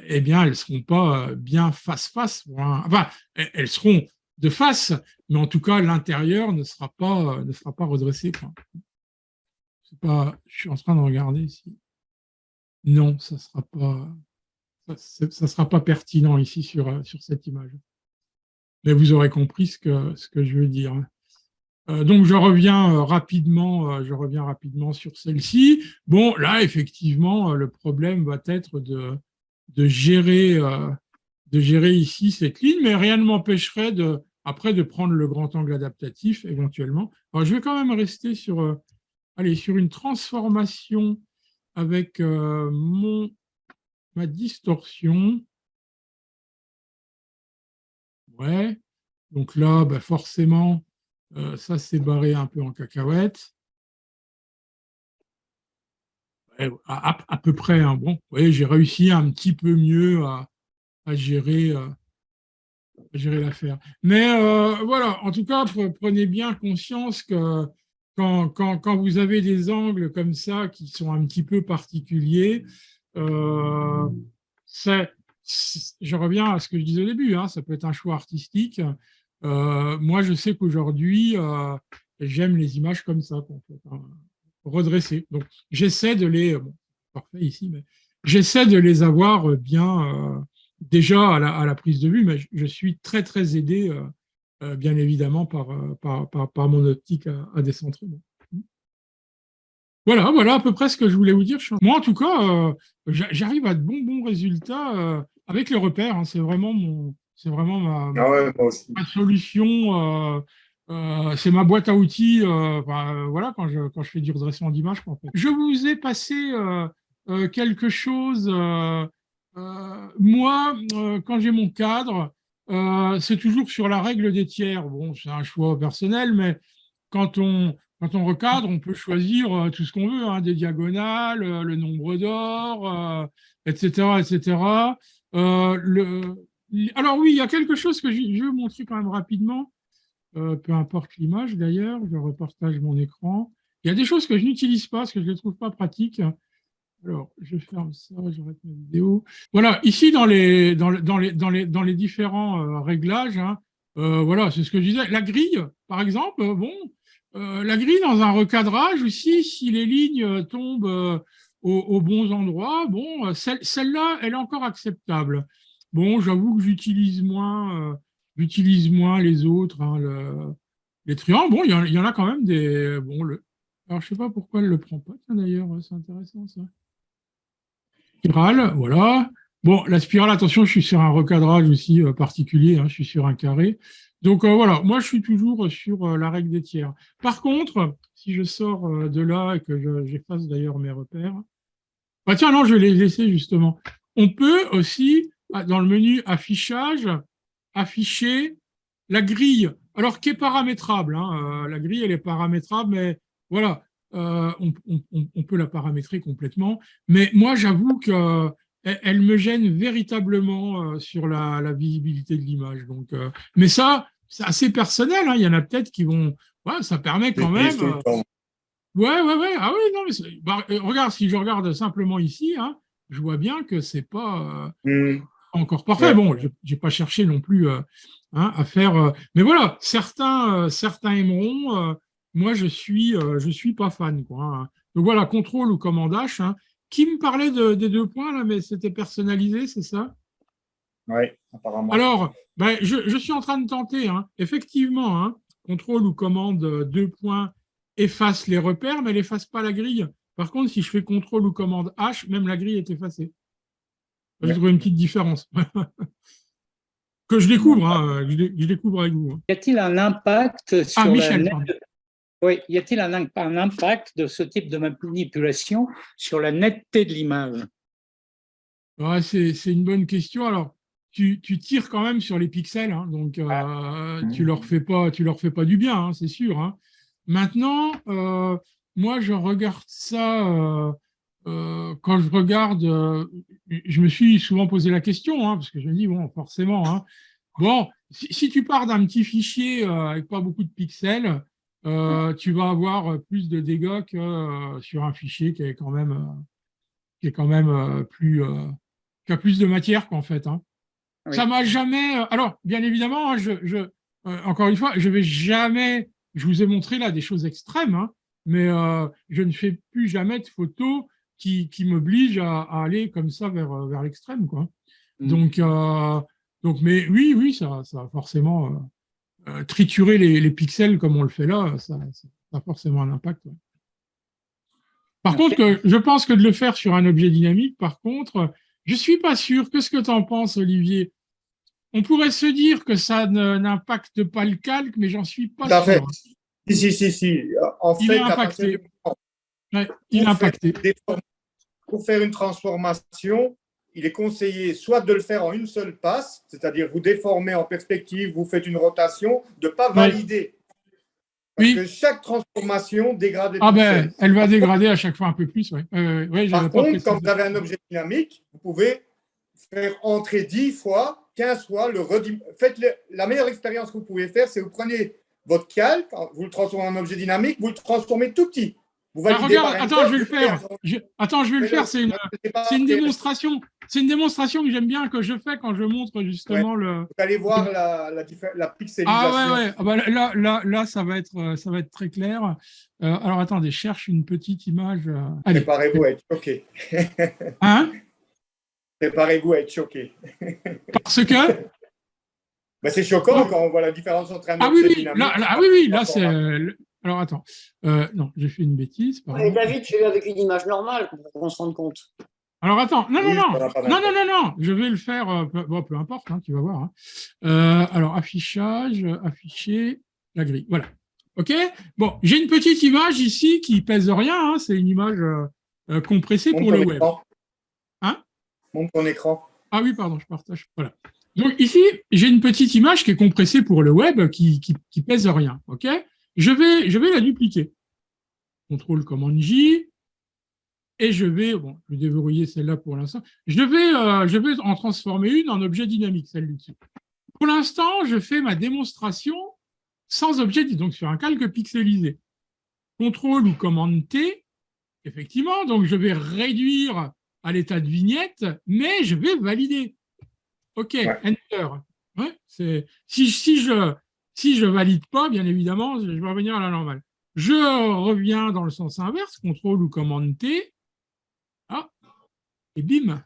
eh bien, elles seront pas bien face-face. Enfin, elles seront de face, mais en tout cas, l'intérieur ne sera pas redressé. Quoi. Pas, je suis en train de regarder ici. Non, ça sera pas pertinent ici sur cette image. Mais vous aurez compris ce que je veux dire. Donc je reviens rapidement sur celle-ci. Bon, là effectivement, le problème va être de gérer ici cette ligne, mais rien ne m'empêcherait après de prendre le grand angle adaptatif éventuellement. Alors je vais quand même rester sur une transformation avec ma distorsion. Ouais. Donc là, bah forcément, ça s'est barré un peu en cacahuète. à peu près. Hein. Bon, vous voyez, j'ai réussi un petit peu mieux à gérer l'affaire. Mais voilà, en tout cas, prenez bien conscience que quand vous avez des angles comme ça qui sont un petit peu particuliers, euh, je reviens à ce que je disais au début, hein, ça peut être un choix artistique. Moi, je sais qu'aujourd'hui, j'aime les images comme ça, en fait, hein, redressées. Donc, j'essaie de les, bon, parfait ici, mais j'essaie de les avoir bien déjà à la prise de vue, mais je suis très, très aidé, bien évidemment, par mon optique à décentrement. Voilà à peu près ce que je voulais vous dire. Moi, en tout cas, j'arrive à de bons résultats avec les repères. Hein. C'est vraiment Ah ouais, moi aussi. ma solution. C'est ma boîte à outils. Voilà, quand je fais du redressement d'image. En fait. Je vous ai passé quelque chose. Moi, quand j'ai mon cadre, c'est toujours sur la règle des tiers. Bon, c'est un choix personnel, mais quand on recadre, on peut choisir tout ce qu'on veut, hein, des diagonales, le nombre d'or, etc., etc. Alors oui, il y a quelque chose que je veux vous montrer quand même rapidement, peu importe l'image d'ailleurs, je repartage mon écran. Il y a des choses que je n'utilise pas parce que je ne les trouve pas pratiques. Alors, je ferme ça, j'arrête ma vidéo. Voilà, ici dans les différents réglages, hein, voilà, c'est ce que je disais. La grille, par exemple, bon, la grille dans un recadrage aussi, si les lignes tombent aux bons endroits, bon, celle-là, elle est encore acceptable. Bon, j'avoue que j'utilise moins les autres, hein, les triangles. Bon, il y en a quand même des. Bon, alors, je sais pas pourquoi elle ne le prend pas, tiens, d'ailleurs, c'est intéressant ça. Spirale, voilà. Bon, la spirale, attention, je suis sur un recadrage aussi particulier, hein, je suis sur un carré. Donc voilà, moi je suis toujours sur la règle des tiers. Par contre, si je sors de là et que j'efface d'ailleurs mes repères, bah tiens, non, je vais les laisser justement. On peut aussi, dans le menu affichage, afficher la grille, alors qui est paramétrable. Hein, la grille, elle est paramétrable, mais voilà, on peut la paramétrer complètement. Mais moi, j'avoue que elle me gêne véritablement sur la visibilité de l'image. Donc, mais ça, c'est assez personnel. Hein, il y en a peut-être qui vont. Ouais, ça permet quand même. Ouais. Ah oui, non, mais bah, regarde, si je regarde simplement ici, hein, je vois bien que c'est pas encore parfait. Ouais. Bon, j'ai pas cherché non plus hein, à faire. Mais voilà, certains aimeront. Moi, je suis pas fan, quoi. Hein. Donc voilà, contrôle ou commande H. Hein. Qui me parlait des deux points là, mais c'était personnalisé, c'est ça? Oui, apparemment. Alors, ben, je suis en train de tenter, hein. Effectivement, hein, contrôle ou commande deux points efface les repères, mais elle n'efface pas la grille. Par contre, si je fais contrôle ou commande H, même la grille est effacée. J'ai trouvé une petite différence. Que je découvre, hein, je découvre avec vous. Hein. Y a-t-il un impact sur Michel, la Oui, y a-t-il un impact de ce type de manipulation sur la netteté de l'image? Ouais, c'est une bonne question. Alors, tu tires quand même sur les pixels, hein, donc tu leur fais pas du bien, hein, c'est sûr. Hein. Maintenant, moi, je regarde ça quand je regarde. Je me suis souvent posé la question, hein, parce que je me dis bon, forcément. Hein, bon, si tu pars d'un petit fichier avec pas beaucoup de pixels, tu vas avoir plus de dégâts que sur un fichier qui est quand même qui a plus de matière qu'en fait. Hein. Oui. Ça m'a jamais. Alors, bien évidemment, hein, encore une fois, je vais jamais. Je vous ai montré là des choses extrêmes, hein, mais je ne fais plus jamais de photos qui m'obligent à aller comme ça vers l'extrême, quoi. Donc, mais oui, ça a forcément triturer les pixels comme on le fait là, ça a forcément un impact. Ouais. Par contre, je pense que de le faire sur un objet dynamique, par contre, je ne suis pas sûr. Qu'est-ce que tu en penses, Olivier? On pourrait se dire que ça n'impacte pas le calque, mais j'en suis pas sûr. Si. En il fait, est impacté. Il est impacté. Pour faire une transformation, il est conseillé soit de le faire en une seule passe, c'est-à-dire vous déformez en perspective, vous faites une rotation, de ne pas valider. Oui. que chaque transformation dégrade les Ah pixels. ben, elle va dégrader à chaque fois un peu plus, oui. Ouais, Par j'avais pas contre, quand précisé. vous avez un objet dynamique, vous pouvez faire entrer 10 fois, 15 fois, la meilleure expérience que vous pouvez faire, c'est vous prenez votre calque, vous le transformez en objet dynamique, vous le transformez tout petit. Vous Ah, validez regarde, par attends, Enter, je vais le vous faire. Attends, je vais le faire. C'est une démonstration. C'est une démonstration que j'aime bien, que je fais quand je montre justement le. Vous allez voir la pixelisation. Ah ouais. Ah bah là, ça va être très clair. Alors attendez, cherche une petite image. Allez. Préparez-vous à être choqué. Hein? Préparez-vous à être choqué. Parce que. Ben, c'est choquant quand on voit la différence entre un Ah oui, objet oui, dynamique. là c'est. Alors attends. Non, j'ai fait une bêtise. Pardon. Et David, fais-le avec une image normale pour qu'on se rende compte. Alors attends, non, Oui, ça n'a pas d'intérêt. non, je vais le faire, peu importe, hein, tu vas voir. Hein. Alors affichage, afficher la grille, voilà. Ok. Bon, j'ai une petite image ici qui pèse rien, hein, c'est une image compressée Montre pour ton le web. écran. Hein? Montre ton écran. Ah oui, pardon, je partage. Voilà. Donc ici, j'ai une petite image qui est compressée pour le web, qui pèse rien. Ok. Je vais la dupliquer. CTRL J. Et je vais déverrouiller celle-là pour l'instant. Je vais en transformer une en objet dynamique, celle du dessus. Pour l'instant, je fais ma démonstration sans objet, donc sur un calque pixelisé. CTRL ou commande T, effectivement, donc je vais réduire à l'état de vignette, mais je vais valider. OK, ouais. Enter. Ouais, si je valide pas, bien évidemment, je vais revenir à la normale. Je reviens dans le sens inverse, CTRL ou commande T. Ah, et bim.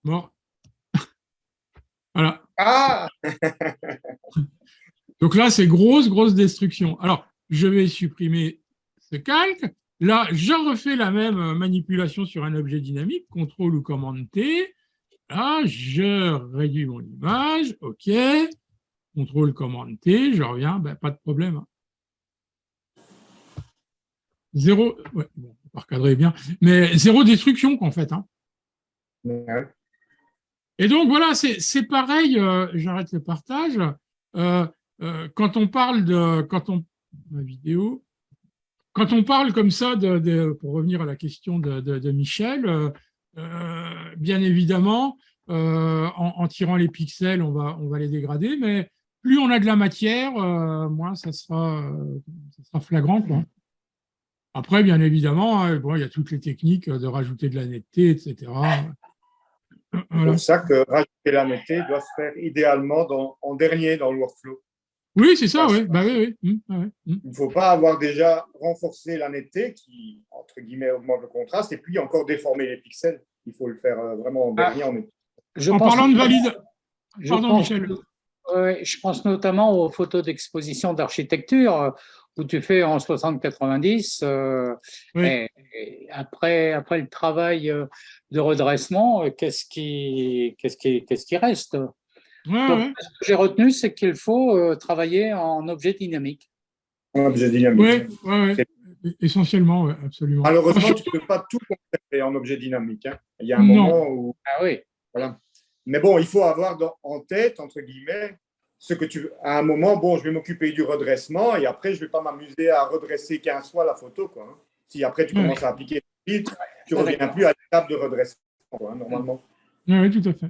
Bon. Voilà. Ah. Donc là, c'est grosse destruction. Alors, je vais supprimer ce calque. Là, je refais la même manipulation sur un objet dynamique, CTRL ou commande T. Là, je réduis mon image. OK. CTRL commande T. Je reviens. Ben, pas de problème. Zéro. Ouais, bon, on va recadrer bien. Mais zéro destruction, en fait. Hein. Ouais. Et donc, voilà, c'est pareil. J'arrête le partage. Quand on parle ma vidéo, quand on parle comme ça, pour revenir à la question de Michel, bien évidemment, en tirant les pixels, on va les dégrader, mais plus on a de la matière, moins ça sera flagrant, quoi. Après, bien évidemment, il y a toutes les techniques de rajouter de la netteté, etc. C'est pour ça que rajouter la netteté doit se faire idéalement en dernier dans le workflow. Oui, c'est ça, oui. Bah, oui. Il ne faut pas avoir déjà renforcé la netteté qui, entre guillemets, augmente le contraste et puis encore déformer les pixels. Il faut le faire vraiment en dernier. En parlant de valide. Pardon, Michel. Je pense notamment aux photos d'exposition d'architecture où tu fais en 60-90. Oui. Et après le travail de redressement, qu'est-ce qui reste? Donc, ce que j'ai retenu, c'est qu'il faut travailler en objet dynamique. En objet dynamique. Oui. Essentiellement, ouais, absolument. Malheureusement, tu ne peux pas tout conserver en objet dynamique. Hein. Il y a un moment où… Ah oui. Voilà. Mais bon, il faut avoir en tête, entre guillemets, ce que tu… À un moment, bon, je vais m'occuper du redressement et après, je ne vais pas m'amuser à redresser 15 fois la photo. Quoi, hein. Si après, tu commences à appliquer le filtre, tu ne reviens plus à l'étape de redressement, quoi, hein, normalement. Oui, tout à fait.